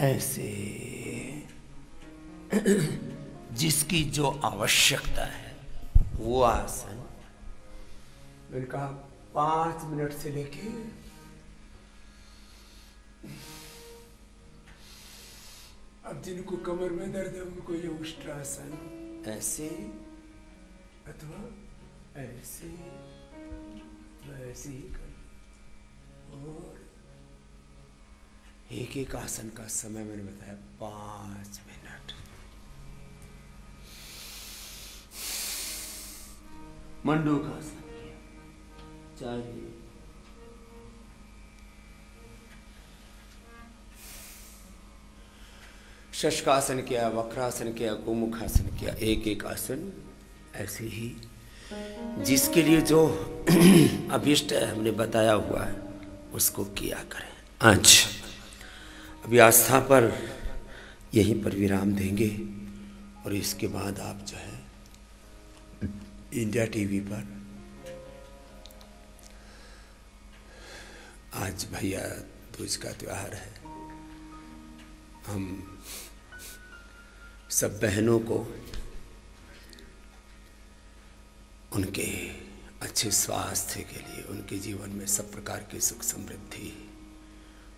ऐसे जिसकी जो आवश्यकता है वो आसन, मैंने कहा 5 मिनट से लेके अब जिनको कमर में दर्द है उनको ये उष्ट्रासन ऐसे अथवा ऐसे वैसे ही कर, और एक एक आसन का समय मैंने बताया 5 मिनट। मंडूकासन किया, चाहिए शशकासन किया, वक्रासन किया, गोमुखासन किया, एक एक आसन ऐसे ही जिसके लिए जो अभिष्ट है हमने बताया हुआ है उसको किया करें। आज अभी आस्था पर यहीं पर विराम देंगे और इसके बाद आप जो है इंडिया टीवी पर, आज भैया दूज का त्योहार है, हम सब बहनों को उनके अच्छे स्वास्थ्य के लिए, उनके जीवन में सब प्रकार की सुख समृद्धि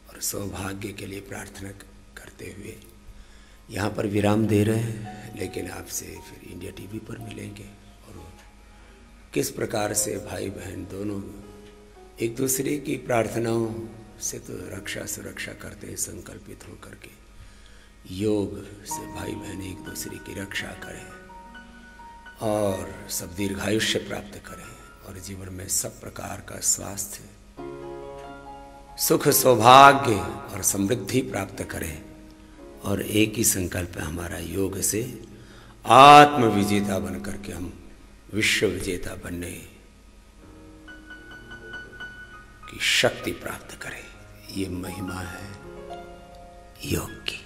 और सौभाग्य के लिए प्रार्थना करते हुए यहाँ पर विराम दे रहे हैं। लेकिन आपसे फिर इंडिया टीवी पर मिलेंगे और किस प्रकार से भाई बहन दोनों एक दूसरे की प्रार्थनाओं से तो रक्षा सुरक्षा करते हैं, संकल्पित होकर के योग से भाई बहन एक दूसरे की रक्षा करें और सब दीर्घायुष्य प्राप्त करें और जीवन में सब प्रकार का स्वास्थ्य, सुख, सौभाग्य और समृद्धि प्राप्त करें। और एक ही संकल्प है हमारा, योग से आत्म विजेता बन करके हम विश्व विजेता बनने की शक्ति प्राप्त करें। ये महिमा है योग की।